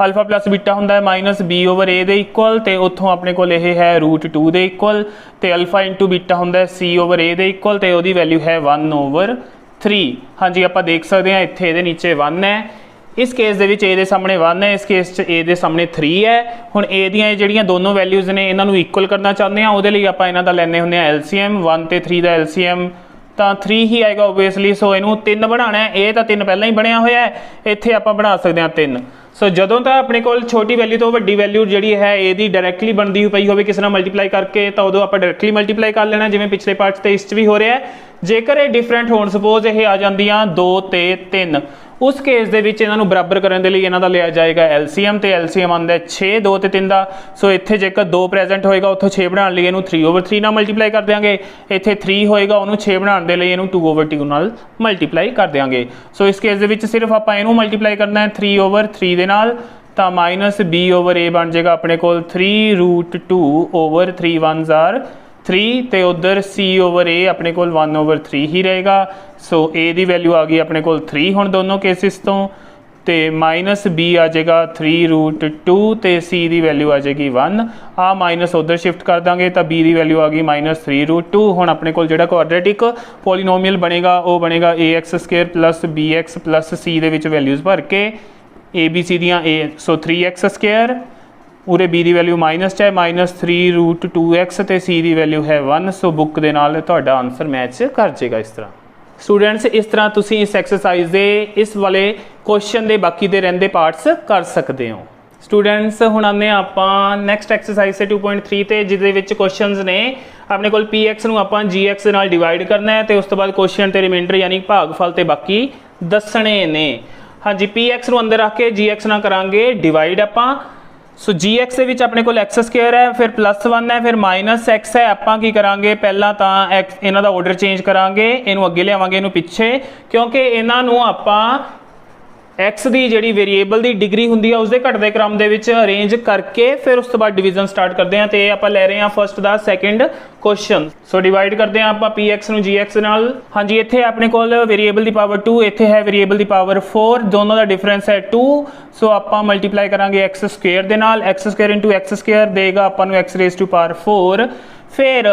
अल्फा प्लस बीटा होंदा है -b/a दे इक्वल तो उत्थों अपने को यह है √2 दे इक्वल तो अल्फा इंटू बीटा होंदा है c/a दे इक्वल तो वैल्यू है 1/3। हाँ जी, आप देख सकते हैं इत्थे इहदे नीचे 1 है, इस केस दे विच ए दे सामने 1 है, इस केस च ए दे सामने 3 है। हुण ए दियां जिहड़ियां दोनों वैल्यूज़ ने इन्हां नूं इक्वल करना चाहते हैं, उहदे लई आपां इन्हां दा लैंदे हुंदे आ LCM। 1 ते 3 दा LCM तो 3 ही आएगा ओबवियसली। सो इनू 3 बनाना है, ए तो 3 पहला ही बनया होया है, इत्थे आपां बना सकते हैं 3। सो जदों तक अपने कोल छोटी वैल्यू तो वड्डी वैल्यू जिहड़ी है ए दी डायरैक्टली बनती हुई पई होवे किसी नाल मल्टीप्लाई करके, तो उदों आपां डायरैक्टली मल्टीप्लाई कर लेना, जिवें पिछले पार्ट ते इस च भी हो रहा है। जेकर ये डिफरेंट होण, सपोज ये आ जांदियां 2 ते 3, उस केस दे विच इन्हां नूं बराबर करन दे लई इन्हां दा लिया जाएगा LCM, ते LCM आंदा 6 2 ते 3 दा। सो इत्थे जेकर 2 प्रेजेंट होएगा उत्थों 6 बनाउण लई इहनूं 3/3 नाल मल्टीप्लाई कर देंगे, इत्थे 3 होएगा उहनूं 6 बनाउण दे लई इहनूं 2/2 नाल मल्टीप्लाई कर देंगे। सो इस केस दे विच सिर्फ आपां इहनूं मल्टीप्लाई करना है 3/3 दे नाल, तो माइनस B/A बन जाएगा अपने कोल 3√2/3 1s आर 3, तो उधर C/A अपने कोल 1/3 ही रहेगा। सो ए दी वैल्यू आ गई अपने कोल 3 हुण दोनों केसिस तो, ते माइनस B आ जाएगा 3√2, तो C दी वैल्यू आ जाएगी 1। आ माइनस उधर शिफ्ट कर देंगे तो B दी वैल्यू आ गई -3√2। हुण अपने कोल जिहड़ा क्वाड्रेटिक पोलीनोमीअल बनेगा वो बनेगा ax² plus bx plus C दे विच वैल्यूज़ भर के ABC दियां A, सो 3x², उरे B दी वैल्यू माइनस च है -3√2x, तो C दी वैल्यू है 1। सो बुक दे नाल तुहाडा आंसर मैच कर जाएगा। इस तरह स्टूडेंट्स इस तरह तुसीं इस एक्सरसाइज दे इस वाले क्वेश्चन दे बाकी दे रहिंदे पार्ट्स कर सकते हो। स्टूडेंट्स हुण आने आपां नैक्सट एक्सरसाइज से 2.3 ते, जिहदे विच क्वेश्चनस ने अपने कोल px नूं आपां gx दे नाल डिवाइड करना है, तो उस तो बाद क्वेश्चन ते रिमाइंडर यानी भागफल ते बाकी दसणे ने। हाँ जी, px नूं अंदर रख के gx नाल करांगे डिवाइड आपां। सो gx दे विच अपने कोल x² है, फिर +1 है, फिर -x है। आपां की करांगे पहला तां x इन्हां दा ऑर्डर चेंज करांगे, इनू अगे लियावांगे इनू पिछे, क्योंकि इन्हां नूं आपां x की जिहड़ी वेरीएबल की डिग्री हुंदी है उसके घटदे क्रम दे विच अरेंज करके फिर उस तो बाद डिवीजन स्टार्ट करते हैं। तो ये आपां लै रहे हैं फर्स्ट दा सैकेंड क्वेश्चन। सो डिवाइड करते हैं आपां px नूं gx नाल। हाँ जी, इत्थे अपने कोल वेरीएबल की पावर 2, इत्थे है वेरीएबल की पावर 4, दोनों का डिफरेंस है 2। सो आपां मल्टीप्लाई करांगे x² दे नाल, x² × x² देगा आपां नूं x⁴। फिर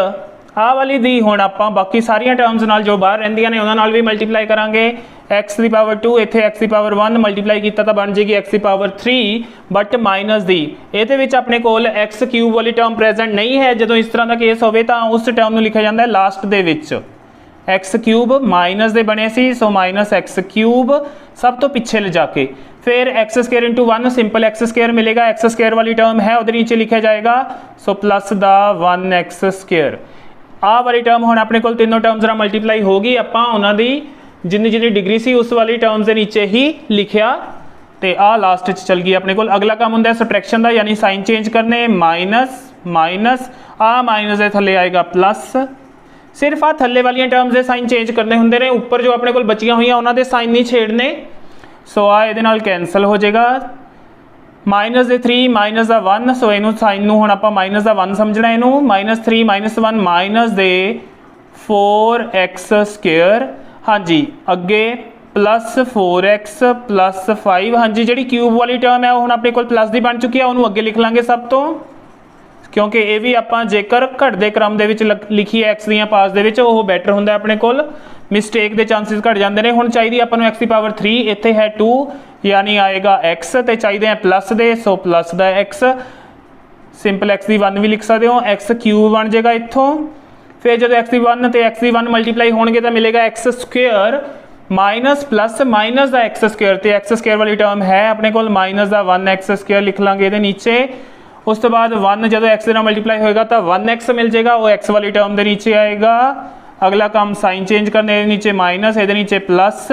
आ वाली दी हुण आपां बाकी सारियां टर्म्स नाल जो बाहर रहिंदियां ने उन्हां नाल भी मल्टीप्लाई करांगे। x की पावर 2 इत्थे x की पावर 1 मल्टीप्लाई कीता तां बन जाएगी x⁴, बट माइनस दी इहदे विच अपने कोल x³ वाली टर्म प्रेजेंट नहीं है। जदों इस तरह का केस होवे तां उस टर्म नूं लिखिया जांदा है लास्ट दे विच। x³ माइनस दे बने सी, सो -x³ सब तो पिछे ले जाके फिर x² × 1 सिंपल x² मिलेगा, x² वाली टर्म है उधर नीचे लिखा जाएगा, सो प्लस दा 1x²। आ वाली टर्म हुण अपने कोल तीनों टर्म्स नाल मल्टीप्लाई होगी, आपां उन्हां दी जिन्नी जिन्नी डिग्री सी उस वाली टर्म्स के नीचे ही लिखिया, तो आ लास्ट चल गई अपने कोल। अगला काम हुंदा है सबट्रैक्शन का, यानी साइन चेंज करने, माइनस माइनस आ माइनस के थले आएगा प्लस। सिर्फ आ थले वाली टर्म्स के साइन चेंज करने होंगे ने, ऊपर जो अपने कोल बचियां हुई उन्होंने साइन नहीं छेड़ने। सो आ ये नाल कैंसल हो जाएगा, -3 -1। सो इनू साइन नूं हुण आपां -1 समझना, इनू -3 -1 -4x²। हाँ जी, अगे +4x + 5। हाँ जी, जी क्यूब वाली टर्म है हुण अपने कोल प्लस दी बन चुकी है, उन्होंने अगे लिख लांगे सब तो, क्योंकि ये भी आपां जेकर घटदे क्रम दे विच लिखी है x दियां पास दे विच वो बेटर हुंदा अपने कोल, मिसटेक दे चांसिस घट जाते हैं। हुण चाहिए आपां नूं x⁴, इत्थे है 2 यानी आएगा x, तो चाहिए हैं प्लस दे, सो प्लस दा x, सिंपल x की 1 भी लिख सकते हो, x³ बन जाएगा इत्थों। फिर जो x⁴ तो x⁴ मल्टीप्लाई होंगे तो मिलेगा x² माइनस प्लस माइनस दा x², तो x² वाली टर्म है अपने कोल माइनस दा 1x² लिख लांगे ये नीचे। उस तो बाद 1 जो x के मल्टीप्लाई होएगा तो 1x मिल जाएगा, वो x वाली टर्म के नीचे आएगा। अगला काम साइन चेंज करने, नीचे माइनस, ये नीचे प्लस,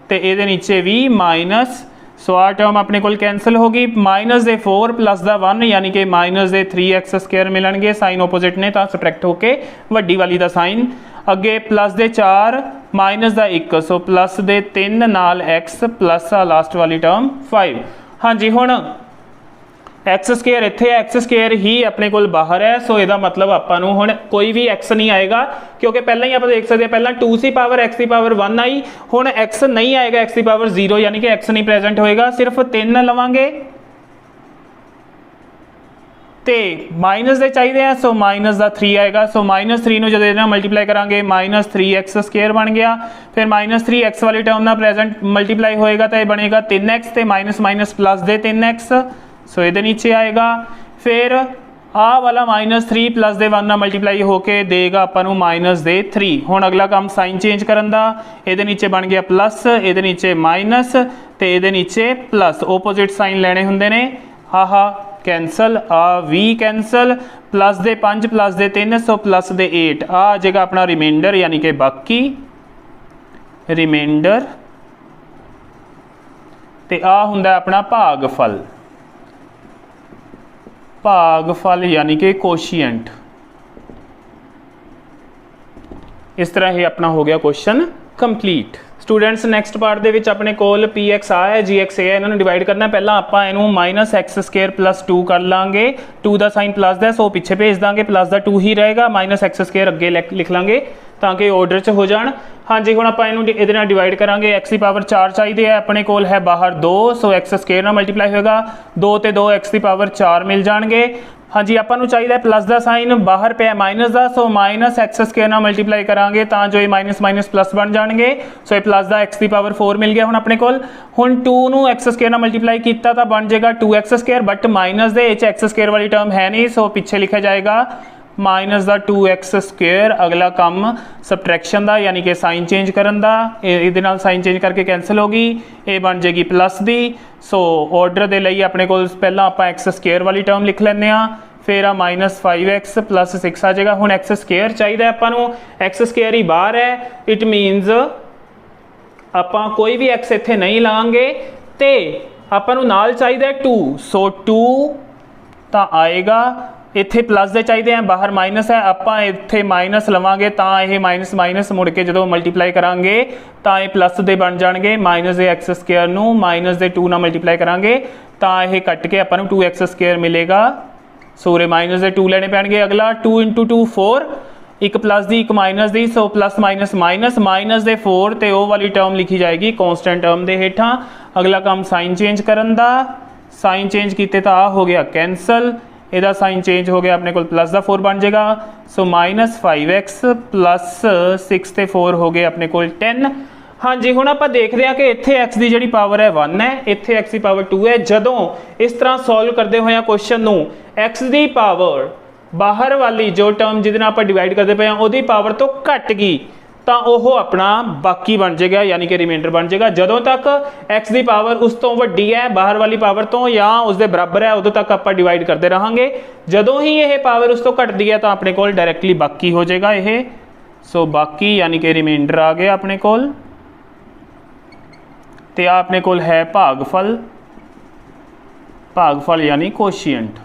तो ये नीचे भी माइनस। सो आ टर्म अपने कोल कैंसल होगी, -4 + 1 यानी कि -3x² मिलणगे, साइन ओपोजिट ने तो सबट्रैक्ट होके वड्डी वाली दा साइन। अगे +4 -1, सो +3 नाल x प्लस आ लास्ट वाली टर्म 5। हाँ जी, हुण x² इत्थे है, x² ही अपने कोल बाहर है, सो इसका मतलब आपां नूं हुण कोई भी x नहीं आएगा, क्योंकि पहले ही आप देख सकते हैं पहला 2 सी पावर x की पावर 1 आई, हुण x नहीं आएगा, x की पावर 0 यानी कि x नहीं प्रेजेंट होएगा, सिर्फ 3 लवांगे। ਤੇ ਮਾਈਨਸ ਦੇ ਚਾਹੀਦੇ ਆ, ਸੋ ਮਾਈਨਸ ਦਾ 3 ਆएगा। ਸੋ -3 ਨੂੰ ਜਦੋਂ ਇਹਦੇ ਨਾਲ ਮਲਟੀਪਲਾਈ ਕਰਾਂਗੇ -3x² ਬਣ ਗਿਆ। ਫਿਰ -3x ਵਾਲੀ ਟਰਮ ਨਾਲ ਪ੍ਰੈਜ਼ੈਂਟ ਮਲਟੀਪਲਾਈ ਹੋਏਗਾ ਤਾਂ ਇਹ ਬਣੇਗਾ 3x ਤੇ ਮਾਈਨਸ ਮਾਈਨਸ ਪਲੱਸ ਦੇ 3x, ਸੋ ਇਹਦੇ ਨੀਚੇ ਆएगा। ਫਿਰ ਆਹ ਵਾਲਾ -3 ਪਲੱਸ ਦੇ 1 ਨਾਲ ਮਲਟੀਪਲਾਈ ਹੋ ਕੇ ਦੇਗਾ ਆਪਾਂ ਨੂੰ -3। ਹੁਣ ਅਗਲਾ ਕੰਮ ਸਾਈਨ ਚੇਂਜ ਕਰਨ ਦਾ, ਇਹਦੇ ਨੀਚੇ ਬਣ ਗਿਆ ਪਲੱਸ, ਇਹਦੇ ਨੀਚੇ ਮਾਈਨਸ ਤੇ ਇਹਦੇ ਨੀਚੇ ਪਲੱਸ, ਓਪੋजिट ਸਾਈਨ ਲੈਣੇ ਹੁੰਦੇ ਨੇ। ਆਹ कैंसल, आ भी कैंसल, प्लस दे 5 प्लस दे 3, सो प्लस दे 8 आ जाएगा अपना रिमाइंडर यानी कि बाकी रिमाइंडर ते आ हुंदा अपना भागफल, भागफल यानी कि कोशिएंट। इस तरह ये अपना हो गया question complete. Students next part दे विच अपने कोल पी एक्स आ है, जी एक्स ए है, इन्होंने डिवाइड करना। पहला आपां इनू -x² + 2 कर लांगे, 2 का साइन प्लस दा, सो पिछे भेज देंगे, प्लस का 2 ही रहेगा, -x² अगे लिख लांगे ताकि ऑर्डर च हो जाए। हाँ जी, हुण आपां इनू इहदे नाल डिवाइड करांगे। x की पावर 4 चाहिए है, अपने कोल है बाहर 2, सो x² नाल मल्टीप्लाई होएगा, 2 ते 2 x की पावर 4 मिल जाएंगे। हाँ जी, आपां नूं चाहिए प्लस का साइन, बाहर पे माइनस का, सो -x² नाल मल्टीप्लाई करांगे तो जो ये माइनस माइनस प्लस बन जाएंगे। सो ये प्लस का x की पावर 4 मिल गया। हुण अपने कोल हुण 2 नूं x² नाल मल्टीप्लाई किया तो बन जाएगा 2x², but minus they x² वाली टर्म है नहीं, सो पीछे लिखा जाएगा माइनस का 2x²। अगला काम सबट्रैक्शन का यानी कि साइन चेंज करन दा, इहदे नाल साइन चेंज करके कैंसल होगी, ये बन जाएगी प्लस दी। सो ऑर्डर दे लई अपने कोल पहला आपां x² वाली टर्म लिख लैंदे आ, फिर आ -5x + 6 आ जाएगा। हुण x² चाहिए आपां नूं, x² ही बाहर है, इट मीनस आपां कोई भी x इत्थे नहीं लांगे ते आपां नूं नाल चाहिए 2, सो 2 तां आएगा। इत्थे प्लस दे चाहिए हैं, बाहर माइनस है, आपां इत्थे माइनस लवांगे तां ये माइनस माइनस मुड़ के जो मल्टीप्लाई करांगे तां ये प्लस दे बन जाणगे। -x² नूं -2 नाल मल्टीप्लाई करांगे तां ये कट के आपां नूं 2x² मिलेगा। सो रे -2 लेने पैणगे। अगला 2 × 2 4, एक प्लस दी एक माइनस दी, so plus minus minus, minus दे 4 ते वो वाली टर्म लिखी जाएगी कॉन्स्टेंट टर्म दे हेठां। अगला काम साइन चेंज करन दा, साइन चेंज कीते तो आ हो गया कैंसल, ਇਹਦਾ साइन चेंज हो गया, अपने को प्लस का 4 बन जाएगा। सो -5x + 6 ते 4 हो गए अपने को 10। हाँ जी, हुण आपां देखते हैं कि इत्थे x की जिहड़ी पावर है 1 है, इत्थे x की पावर 2 है। जदों इस तरह सॉल्व करते हुए क्वेश्चन नूं x की पावर बाहर वाली जो टर्म जिहदे नाल आपां डिवाइड करते पे उहदी पावर तो घट गई तो वह अपना बाकी बन जाएगा यानी कि रिमाइंडर बन जाएगा। जदों तक x की पावर उस तो वड्डी है बाहर वाली पावर तो या उसके बराबर है, उदों तक आप डिवाइड करते रहेंगे। जदों ही यह पावर उस तो घटती है तो अपने कोल डायरैक्टली बाकी हो जाएगा यह। सो बाकी यानी कि रिमाइंडर आ गया अपने कोल, ते अपने कोल है भागफल, भागफल यानी कोशिएंट।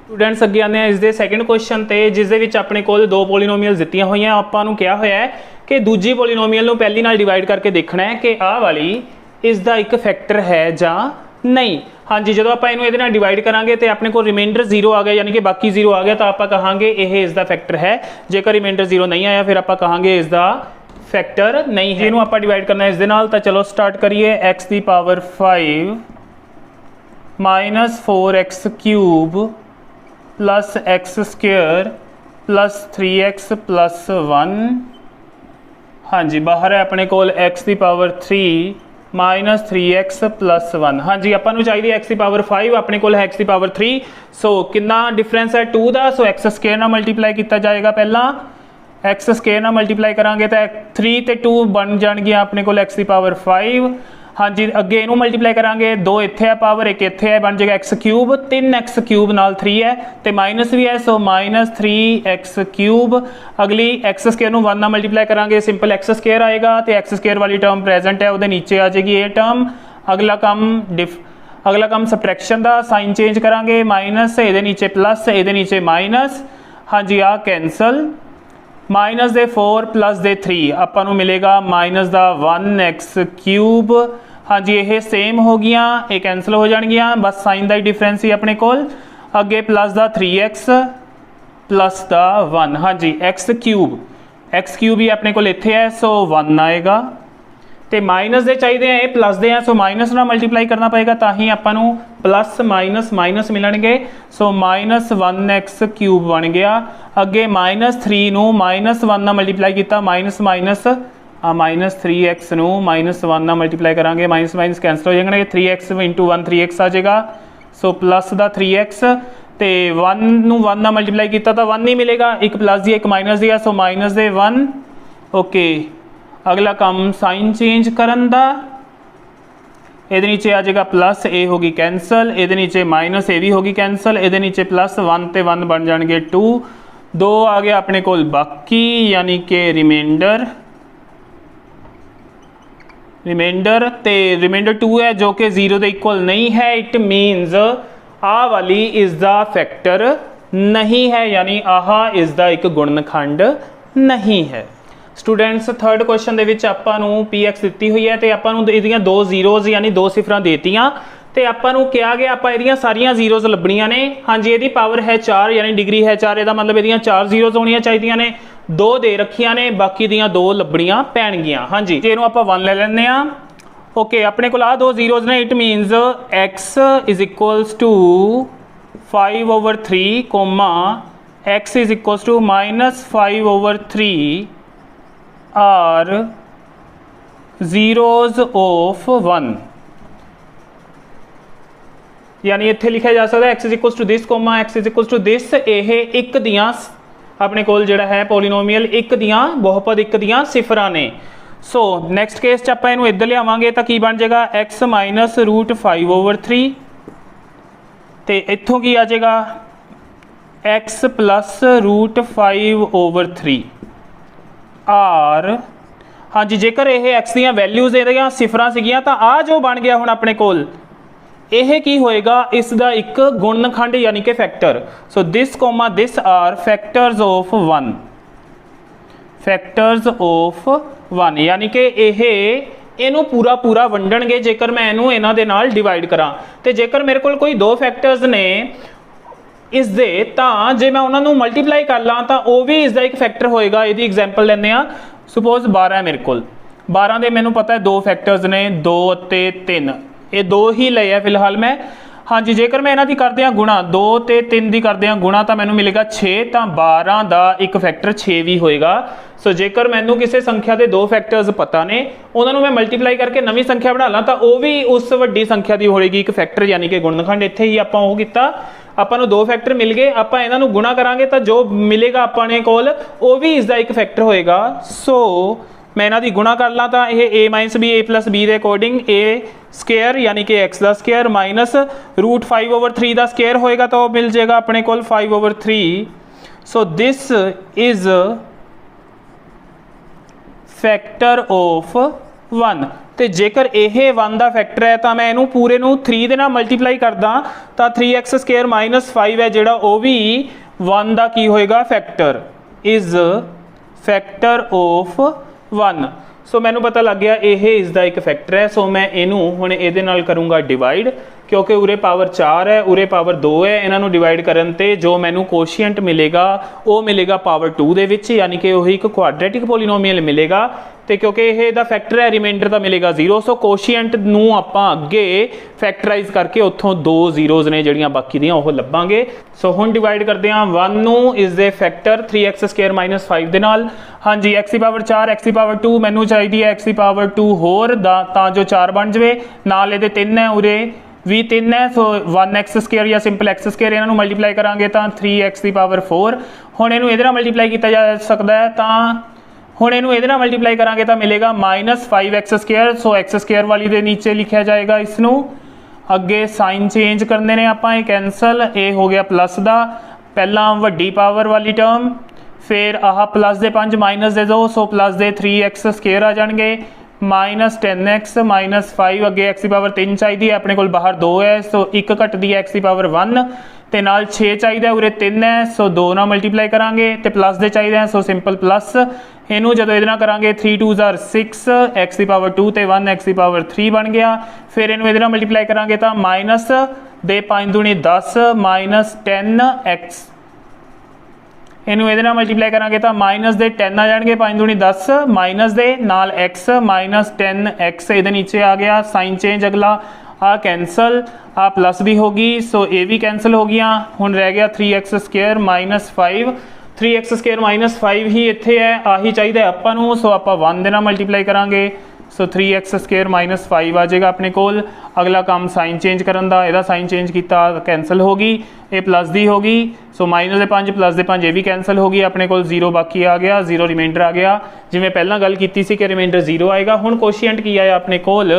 स्टूडेंट्स अगे आने इस दे सैकेंड क्वेश्चन ते, जिस दे विच अपने कोल 2 पोलीनोमीअल दित्तियां होईयां। आपां नूं क्या होया है कि दूजी पोलीनोमीअल नूं पहली नाल डिवाइड करके देखना है कि आ वाली इसका एक फैक्टर है जां नहीं। हाँ जी, जो आप इहनूं इहदे नाल डिवाइड करांगे तो अपने को रिमाइंडर 0 आ गया यानी कि बाकी 0 आ गया तो आप कहांगे यह इसका फैक्टर है। जेकर रिमाइंडर 0 नहीं आया फिर आप कहांगे इसका फैक्टर नहीं है। इहनूं आपां डिवाइड करना इस दे नाल, तो चलो स्टार्ट करिए। x की power 5 -4x³ plus x² plus 3x plus 1। हाँ जी, बाहर है अपने कोल x की पावर 3 -3x प्लस 1। हाँ जी, अपन चाहिए x की पावर 5, अपने कोल है x की पावर 3। सो कितना डिफरेंस है 2 का, सो x² ना मल्टीप्लाई किया जाएगा। पहला x² ना मल्टीप्लाई करांगे तो 3 ते 2 बन जाएगी अपने कोल x की पावर 5। हाँ जी, अगे इनू मल्टीप्लाई करांगे, 2 इत्थे है पावर, एक इत्थे है, बन जाएगा x³ 3x³ नाल 3 है तो माइनस भी है, सो -3x³। अगली x² नूं 1 नाल मल्टीप्लाई करांगे, सिंपल x² आएगा तो x² वाली टर्म प्रेजेंट है उहदे नीचे आ जाएगी ये टर्म। अगला काम सबट्रैक्शन का, साइन चेंज करांगे, माइनस इहदे नीचे प्लस, इहदे नीचे माइनस। हाँ जी, आ कैंसल, माइनस दे 4 प्लस दे 3 आपां नूं मिलेगा माइनस का 1x³। हाँ जी, ये सेम हो गया, ये कैंसल हो जाएगियां, बस साइन का ही डिफरेंस ही अपने कोल। अगे प्लस का 3x प्लस का 1। हाँ जी, x³ ही अपने को इत्थे है, सो 1 आएगा। ਤੇ ਮਾਈਨਸ ਦੇ ਚਾਹੀਦੇ ਆ, ਇਹ ਪਲੱਸ ਦੇ ਆ, ਸੋ ਮਾਈਨਸ ਨਾਲ ਮਲਟੀਪਲਾਈ ਕਰਨਾ ਪਏਗਾ ਤਾਂ ਹੀ ਆਪਾਂ ਨੂੰ ਪਲੱਸ ਮਾਈਨਸ ਮਾਈਨਸ ਮਿਲਣਗੇ। ਸੋ ਮਾਈਨਸ 1x ਕਿਊਬ ਬਣ ਗਿਆ। ਅੱਗੇ -3 ਨੂੰ -1 ਨਾਲ ਮਲਟੀਪਲਾਈ ਕੀਤਾ, ਮਾਈਨਸ ਮਾਈਨਸ -3x ਨੂੰ -1 ਨਾਲ ਮਲਟੀਪਲਾਈ ਕਰਾਂਗੇ, ਮਾਈਨਸ ਮਾਈਨਸ ਕੈਂਸਲ ਹੋ ਜਾਣਗੇ, 3x × 1 3x ਆ ਜਾਏਗਾ। ਸੋ ਪਲੱਸ ਦਾ 3x ਤੇ 1 ਨੂੰ 1 ਨਾਲ ਮਲਟੀਪਲਾਈ ਕੀਤਾ ਤਾਂ 1 ਨਹੀਂ ਮਿਲੇਗਾ, ਇੱਕ ਪਲੱਸ ਦੀ ਇੱਕ ਮਾਈਨਸ ਦੀ ਆ, ਸੋ ਮਾਈਨਸ ਦੇ 1। ਓਕੇ, अगला काम साइन चेंज करन दा, ये नीचे आ जाएगा प्लस, ए होगी कैंसल, ये नीचे माइनस, ए भी होगी कैंसल, ये नीचे प्लस 1 ते 1 बन जाएंगे 2, 2 आ गया अपने कोल बाकी यानी कि रिमाइंडर ते रिमाइंडर 2 है जो कि 0 के इक्वल नहीं है। इट मीनस आ वाली इस दा फैक्टर नहीं है, यानी आह इस दा एक गुणनखंड नहीं है। स्टूडेंट्स थर्ड क्वेश्चन ਦੇ ਵਿੱਚ ਆਪਾਂ ਨੂੰ px ਦਿੱਤੀ ਹੋਈ ਹੈ ਤੇ ਆਪਾਂ ਨੂੰ ਇਹਦੀਆਂ ਦੋ ਜ਼ੀਰੋਜ਼ ਯਾਨੀ ਦੋ ਸਿਫਰਾਂ ਦੇਤੀਆਂ ਤੇ ਆਪਾਂ ਨੂੰ ਕਿਹਾ ਗਿਆ ਆਪਾਂ ਇਹਦੀਆਂ ਸਾਰੀਆਂ ਜ਼ੀਰੋਜ਼ ਲੱਭਣੀਆਂ ਨੇ। ਹਾਂਜੀ, ਇਹਦੀ ਪਾਵਰ ਹੈ 4 ਯਾਨੀ ਡਿਗਰੀ ਹੈ 4, ਇਹਦਾ ਮਤਲਬ ਇਹਦੀਆਂ 4 ਜ਼ੀਰੋਜ਼ ਹੋਣੀਆਂ ਚਾਹੀਦੀਆਂ ਨੇ, 2 ਦੇ ਰੱਖੀਆਂ ਨੇ, ਬਾਕੀ ਦੀਆਂ 2 ਲੱਭਣੀਆਂ ਪੈਣਗੀਆਂ। ਹਾਂਜੀ, ਜੇ ਇਹਨੂੰ ਆਪਾਂ 1 ਲੈ ਲੈਂਦੇ ਆ। ਓਕੇ, ਆਪਣੇ ਕੋਲ ਆ ਦੋ ਜ਼ੀਰੋਜ਼ ਨੇ। It means x = 5/3, x = -5/3 are zeros of 1, यानी इत्थे लिखा जा सकता है x = this, x = this। यह एक दियां अपने कोल जिहड़ा है पोलीनोमीअल एक दियां बहुपद एक दियां सिफरां ने। सो नैक्सट केस च आपां इहनूं इधर लियावांगे तो की बन जाएगा x - √5/3 ते इत्थों की आ जाएगा x + √5/3 आर। हाँ जी, जेकर यह एक्स दी वैल्यूज़ ये सिफर सीगियां तो आ जो बन गया हुण अपने कोल यह की होएगा इसका एक गुणनखंड यानी कि factor. So this are factors of 1, factors of 1 यानी कि इनू पूरा पूरा वंडणगे जेकर मैं इनू इन्हां दे नाल डिवाइड करा। तो जेकर मेरे कोल कोई दो फैक्टर्स ने इस दे तां जे मैं उन्होंने मल्टीप्लाई कर ला तो वह भी इसका एक फैक्टर होएगा। यदि एग्जाम्पल लेने सुपोज 12 है मेरे को, 12 के मैनू पता है दो फैक्टर्स ने 2 ते 3, ये 2 ही ले है फिलहाल मैं। हाँ जी, जेकर मैं इन्हां दी करदे हां गुणा 2 ते 3 दी करदे हां गुणा तो मैनू मिलेगा 6, तो 12 का एक फैक्टर 6 भी होएगा। सो जेकर मैनू किसी संख्या के दो फैक्टर्स पता ने उन्होंने मैं मल्टीप्लाई करके नवी संख्या बना ला तो वह भी उस वड्डी संख्या की होएगी एक फैक्टर यानी कि गुणनखंड। इत्थे ही आपां ओह कीता, आपां नूं दो फैक्टर मिल गए, आपां इन्हां नूं गुणा करांगे तो जो मिलेगा अपने कोल वह भी इसका एक फैक्टर होएगा। सो मैं इन्हां दी गुणा कर ला तो यह a - b a + b के अकॉर्डिंग a² यानी कि x का स्क्वायर माइनस √5/3 का स्क्वायर होएगा तो मिल जाएगा अपने कोल 5/3। So this is factor of 1। तो जेकर यह 1 का फैक्टर है तो मैं इनू पूरे 3 के नाल मल्टीप्लाई करदा तो 3x² - 5 है जोड़ा वह भी 1 का की होएगा फैक्टर, इज फैक्टर ऑफ 1। सो मैनू पता लग गया यह इसका एक फैक्टर है। सो मैं इनू हुण इहदे नाल करूँगा डिवाइड, क्योंकि उरे पावर 4 है उरे पावर 2 है, इन्हों डिवाइड करन ते जो मैनू कोशियंट मिलेगा वो मिलेगा पावर 2 दे विच, यानी कि वही एक क्वाड्रेटिक पोलीनोमीअल मिलेगा। तो क्योंकि यह दा फैक्टर है रिमाइंडर का मिलेगा 0। सो कोशियंट नूं आपां अगे फैक्टराइज करके उत्थों 2 जीरोज़ ने जिहड़ियां बाकी दियां ओह लभांगे। सो हुण डिवाइड करते हैं 1 नूं इस दे फैक्टर 3x² - 5 दे नाल। हाँ जी, x की पावर 4 x की पावर 2 मैनू चाहिए x की पावर 2 होर तां जो 4 बन जाए, नाल इहदे 3 है उरे भी 3 है। सो 1x² या सिंपल x² इन्हों मल्टीप्लाई करांगे तो 3x की पावर 4। हुण इहनूं इहदे नाल मल्टीप्लाई किया जा सकता है, तो हुण इहनूं इहदे नाल मल्टीप्लाई करांगे तो मिलेगा -5x²। सो x² वाली दे नीचे लिखा जाएगा इसनूं। अगे साइन चेंज करने ने आपां, ये कैंसल, ये हो गया प्लस का पहला वड्डी पावर वाली टर्म, फिर आह प्लस दे 5 माइनस दे 2, सो प्लस दे 3x² आ जाएंगे, -10x - 5 अगे x की पावर 3 चाहिए, अपने को बाहर 2 है, सो 1 घटती है x की पावर 1 ते नाल 6 चाहिए उरे 3 है, सो 2 नाल मल्टीप्लाई करांगे ते प्लस दे चाहिए, सो सिंपल प्लस इनू जो ये करांगे 3 2 6 x की पावर 2 ते 1 x की पावर 3 बन गया। फिर इनू ये मल्टीप्लाई करांगे तो माइनस दे 5 दूनी 10 -10x ਇਹਨੂੰ ਇਹਦੇ ਨਾਲ ਮਲਟੀਪਲਾਈ ਕਰਾਂਗੇ ਤਾਂ ਮਾਈਨਸ ਦੇ 10 ਆ ਜਾਣਗੇ, 5 दूनी 10 माइनस ਦੇ ਨਾਲ x माइनस 10x ਇਹਦੇ ਨੀਚੇ ਆ ਗਿਆ, ਸਾਈਨ ਚੇਂਜ ਅਗਲਾ आ कैंसल, आ प्लस भी होगी, सो ये भी कैंसल हो गया। हुण रह गया 3x² माइनस 5, 3x² माइनस 5 ही इत्थे है, आही चाहिए आपां नूं, सो आपां 1 दे नाल मल्टीप्लाई करांगे, सो 3x² माइनस 5 आ जाएगा अपने कोल। अगला काम साइन चेंज करन दा, इहदा साइन चेंज किया कैंसल होगी, ये प्लस दी होगी, सो माइनस दे 5 प्लस दे 5 ये भी कैंसल होगी, अपने कोल 0 बाकी आ गया, 0 रिमाइंडर आ गया। जिवें पहलां गल कीती सी कि रिमाइंडर 0 आएगा, हुण कोशिएंट की आया अपने कोल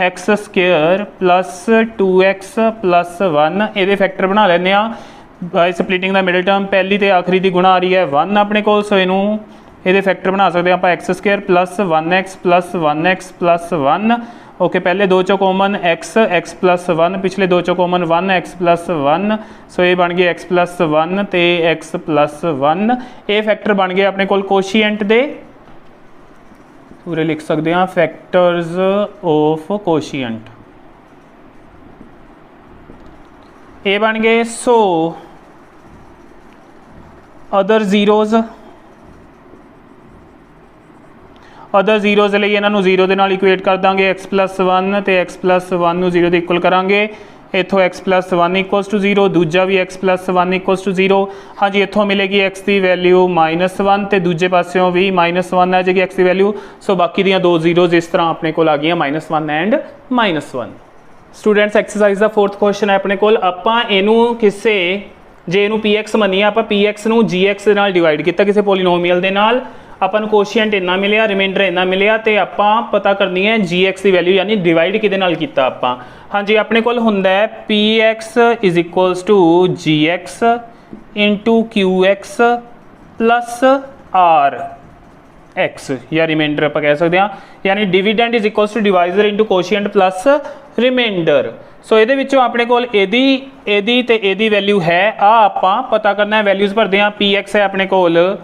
x² प्लस 2x प्लस 1, ये फैक्टर बना लैंदे आ by splitting the middle term, पहली तो आखिरी की गुणा आ रही है 1 अपने को, सो इनू ये फैक्टर बना सकते हैं आप x² plus 1x plus 1x plus 1। Okay, पहले दो चो कॉमन x प्लस 1, पिछले दो चो कॉमन 1x प्लस 1, सो ये बन गए x प्लस 1 तो x प्लस 1। ये फैक्टर बन गए अपने को कोशिएंट दे, पूरे लिख सकते हैं फैक्टर्स ऑफ कोशिएंट, ये बन गए। सो अदर जीरोज लिए इन्हों 0 के नाल इक्वेट कर देंगे, x प्लस 1 तो x प्लस 1 नूं 0 के इक्वल करांगे, इतों x प्लस 1 इक्वल्स टू 0, दूजा भी x प्लस 1 इक्वल्स टू 0। हाँ जी, इतों मिलेगी x की वैल्यू -1 तो दूजे पासों भी -1 आ जाएगी x की वैल्यू, सो बाकी दियां दो जीरोज इस तरह अपने को आ गई -1 एंड -1। स्टूडेंट्स एक्सरसाइज का 4th क्वेश्चन है अपने को, आपां इनू किसे जे इनू px मनीए, आपां px नू gx दे नाल डिवाइड किया किसी पोलीनोमीअल दे नाल, अपन कोशिएंट इन्ना मिलिया, रिमाइंडर इन्ना मिलिया, तो आपां पता करनी है gx की वैल्यू, यानी डिवाइड किहदे नाल कीता आपां। हाँ जी, अपने कोल हुंदा है px is equals to gx into qx plus rx, या रिमाइंडर आप कह सकते हैं, यानी dividend is equals to divisor into quotient plus remainder. So ये अपने कोल एदी ते एदी वैल्यू है, आपां पता करना है, वैल्यूज़ भरते हैं। px है अपने कोल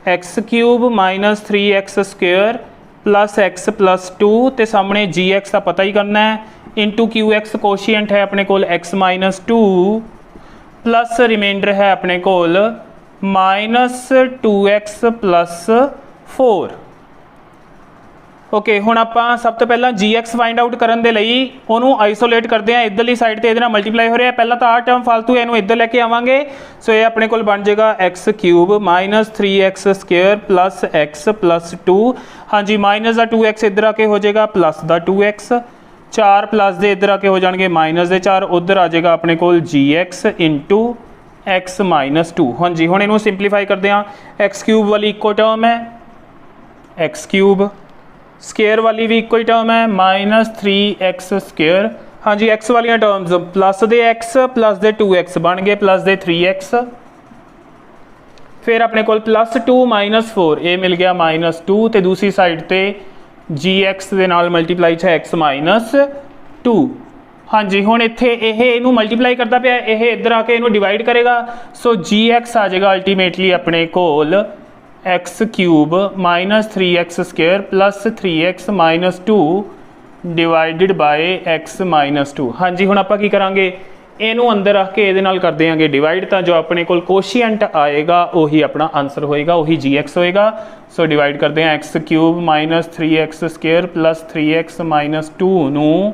x³ minus 3x² plus x plus 2, तो सामने gx का पता ही करना है, इंटू qx कोशिएंट है अपने कोल x माइनस 2 प्लस रिमाइंडर है अपने कोल माइनस 2x प्लस 4। ओके, हुण आपां सब तो पहला gx फाइंड आउट करन दे लई उहनूं आइसोलेट करते हैं, इधरली साइड ते इहदे नाल मल्टीप्लाई हो रहा है, पहला तो आ टर्म फालतू है, इहनूं इधर लैके आवांगे, सो ये अपने कोल बन जाएगा x³ minus 3x² plus x plus 2। हाँ जी, माइनस का 2x इधर आके हो जाएगा प्लस का 2x, 4 प्लस दे इधर आके हो जाएंगे माइनस दे 4, उधर आ जाएगा अपने कोल gx इंटू x माइनस 2। हाँ जी, हुण इहनूं सिंपलीफाई करते हैं, x³ वाली इक्को टर्म है, x³ स्केयर वाली भी इक्को ही टर्म है, माइनस 3x²। हाँ जी, x वाली टर्म्स प्लस दे x प्लस दे 2x बन गए प्लस दे 3x, फिर अपने को प्लस 2 माइनस 4 ये मिल गया -2, तो दूसरी साइड ते gx दे नाल मल्टीप्लाई है x माइनस 2। हाँ जी, हुण इत्थे इहनूं मल्टीप्लाई करता पिया, यह इधर आके इहनूं डिवाइड करेगा, सो gx आ जाएगा अल्टीमेटली अपने कोल x³ minus 3x² plus 3x minus 2 divided by x minus 2। हाँ जी, हुण आपां की करांगे, इनू अंदर रख के ये कर देंगे डिवाइड, तो जो अपने को कोशिएंट आएगा वही अपना आंसर होएगा, वही gx होएगा। सो डिवाइड करते हैं x³ minus 3x² plus 3x minus 2 नू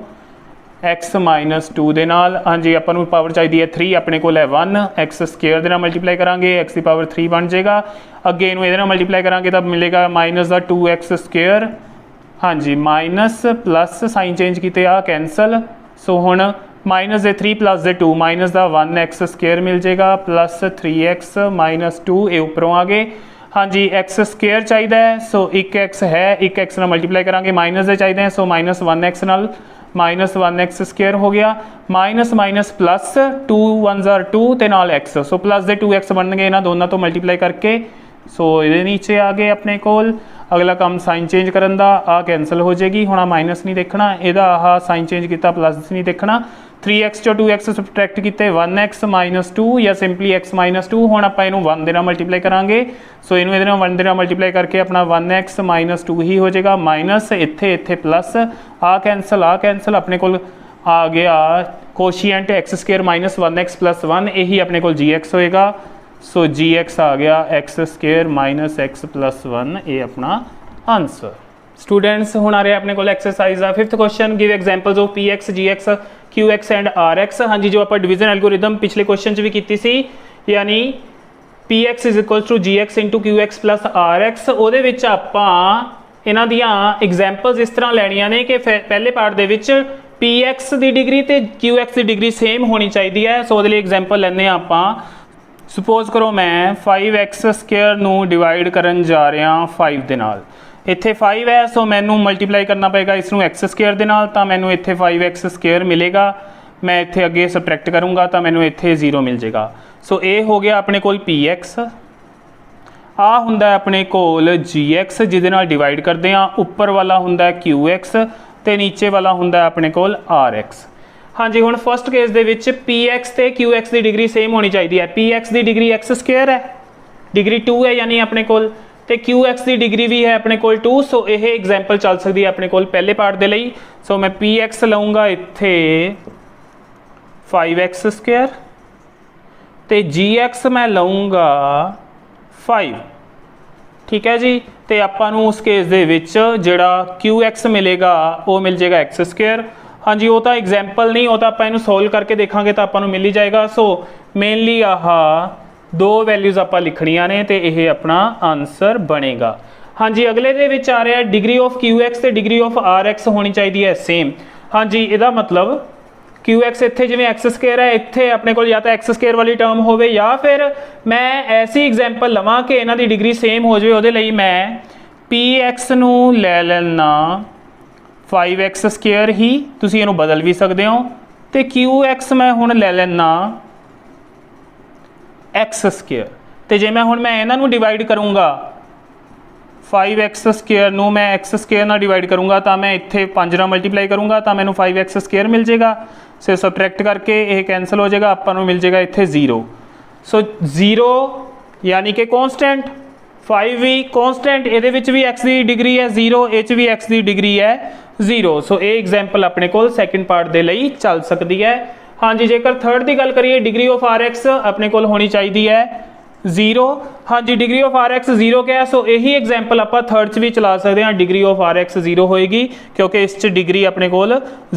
x माइनस 2 दे नाल। हाँ जी, अपन पावर चाहिए है 3, अपने को है 1, x² दे नाल मल्टीप्लाई करांगे x की पावर 3 बन जाएगा, अगे इनू ये मल्टीप्लाई करांगे तब मिलेगा माइनस का 2x²। हाँ जी, माइनस प्लस साइन चेंज किए आ कैंसल, सो हुण माइनस दे 3 प्लस दे 2 माइनस का 1x² मिल जाएगा प्लस 3x माइनस 2 ये उपरों आ गए। हाँ जी, x² चाहिए है, सो 1x है, 1x नाल मल्टीप्लाई करांगे, माइनस दे चाहिए हैं, सो माइनस 1x नाल माइनस 1x² हो गया, minus minus plus 2 1s are 2 ते नाल x, सो प्लस दे 2x बन गए इन्होंने दोनों तो मल्टीप्लाई करके, सो ये नीचे आ गए अपने कोल। अगला काम साइन चेंज करन दा, आ कैंसल हो जाएगी, हुण माइनस नहीं देखना, यदा आह साइन चेंज किया प्लस नहीं देखना, 3x चो 2x सबट्रैक्ट किए 1x माइनस 2 या सिंपली x माइनस 2। हुण आपां इहनूं 1 दे नाल मल्टीप्लाई करांगे, सो इहनूं इहदे नाल 1 दे नाल मल्टीप्लाई करके अपना 1x माइनस 2 ही हो जाएगा, माइनस इत्थे इत्थे प्लस, आ कैंसल अपने कोल आ गया quotient x² minus 1x plus 1, यही अपने कोल gx होएगा। सो जी एक्स आ गया x square minus x plus 1, ये अपना आंसर। स्टूडेंट्स हुण आ रहा अपने को एक्सरसाइज का 5th question, give examples of p x g x q x and r x. हाँ जी, जो आप डिवीजन एल्गोरिदम पिछले क्वेश्चन च भी की सी, यानी p x is equal to g x into q x plus r x, ਉਹਦੇ ਵਿੱਚ ਆਪਾਂ ਇਹਨਾਂ ਦੀਆਂ एग्जांपल्स इस तरह ਲੈਣੀਆਂ ਨੇ कि पहले पार्ट ਦੇ ਵਿੱਚ पी एक्स की डिग्री तो क्यू एक्स की डिग्री सेम होनी चाहिए है। सो ਉਹਦੇ ਲਈ एग्जांपल ਲੈਂਦੇ ਹਾਂ ਆਪਾਂ। सपोज करो मैं 5x स्क्वेयर ਨੂੰ डिवाइड करन जा रहा 5 ਦੇ ਨਾਲ, ਇੱਥੇ 5 है सो मैनू मल्टीप्लाई करना पेगा इसनू x स्क्वेयर ਦੇ ਨਾਲ, ਤਾਂ ਮੈਨੂੰ ਇੱਥੇ 5x स्क्वेयर मिलेगा। मैं ਇੱਥੇ ਅੱਗੇ सबट्रैक्ट करूँगा ਤਾਂ ਮੈਨੂੰ ਇੱਥੇ 0 मिल जाएगा। सो ये हो गया अपने कोल px, आ हुंदा अपने कोल gx जिहदे नाल डिवाइड करते हैं, उपर वाला हुंदा qx ते नीचे वाला हुंदा अपने कोल rx। हाँ जी, हुण फर्स्ट केस दे विच px ते qx की डिग्री सेम होनी चाहिए है। px की डिग्री x स्क्वेयर है, डिग्री 2 है यानी अपने कोल, ते qx की डिग्री भी है अपने कोल 2। सो यह एग्जाम्पल चल सकती है अपने कोल पहले पार्ट दे लई। सो मैं px लऊँगा इत्थे 5x स्क्वेयर ते gx मैं लऊँगा 5, ठीक है जी। तो आपां नूं उस केस दे विच जिहड़ा qx मिलेगा वो मिल जाएगा x स्क्वेयर। हाँ जी, वो तो एग्जाम्पल नहीं, वो तो आप इनू सोल्व करके देखांगे तो आपां नूं मिल ही जाएगा। सो मेनली आह 2 वैल्यूज़ आपां लिखणियां ने ते यह अपना आंसर बनेगा। हाँ जी, अगले दे विच आ रहा है डिग्री ऑफ qx ते डिग्री ऑफ rx होनी चाहिए है सेम। हाँ जी, इहदा मतलब qx इत्थे जिवें x स्क्वेयर है, इत्थे अपने कोल या तो x स्क्वेयर वाली टर्म होवे या फिर मैं ऐसी एग्जाम्पल लवां कि इन्हां दी डिग्री सेम हो जाए। उहदे लई मैं px नूं लै लैना 5x स्क्वेयर ही, तुसीं इहनूं बदल भी सकते हो, तो qx मैं हुण लै लैना x स्क्वेयर। तो जे मैं हुण मैं इन्हां नूं डिवाइड करूँगा 5x स्क्वेयर नूं मैं x स्क्वेयर नाल डिवाइड करूँगा तो मैं इत्थे 5 नाल मल्टीप्लाई करूँगा तो मैनूं 5x स्क्वेयर मिल जाएगा। सो सबट्रैक्ट करके यह कैंसल हो जाएगा, आपां नूं मिल जाएगा इत्थे 0। सो 0 यानी कि कॉन्स्टेंट, 5 भी कॉन्स्टेंट, ये भी x की डिग्री है 0, ये भी x की डिग्री है 0। सो ये एग्जाम्पल अपने को सैकेंड पार्ट के लिए चल सकती है। हाँ जी, जेकर थर्ड की गल करिए डिग्री ऑफ rx अपने को होनी चाहिए है 0। हाँ जी, डिग्री ऑफ rx 0 क्या है। सो यही एग्जाम्पल आप थर्ड च भी चला सकते हैं, डिग्री ऑफ rx 0 होएगी क्योंकि इस डिग्री अपने को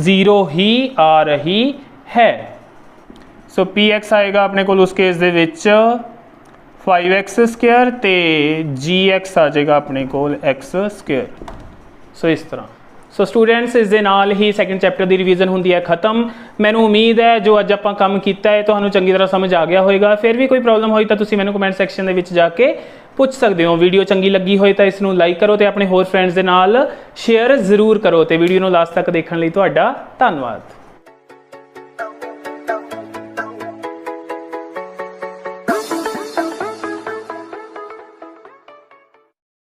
0 ही आ रही है। सो px आएगा अपने को उस केस दे विच 5x स्क्वेयर ते gx आ जाएगा अपने को x स्क्वेयर। सो इस तरह। सो स्टूडेंट्स इस दे नाल ही सैकेंड चैप्टर की रिवीजन होंदी है खत्म। मैनू उम्मीद है जो अज आपां काम कीता है तुहानूं चंगी तरह समझ आ गया होएगा। फिर भी कोई प्रॉब्लम होई तो तुसीं मैनूं कमेंट सैक्शन दे विच जाके पूछ सकते हो। वीडियो चंगी लगी होए तो इसनूं लाइक करो तो अपने होर फ्रेंड्स दे नाल शेयर जरूर करो। तो वीडियो नूं लास्ट तक देखने लई तुहाडा धन्नवाद।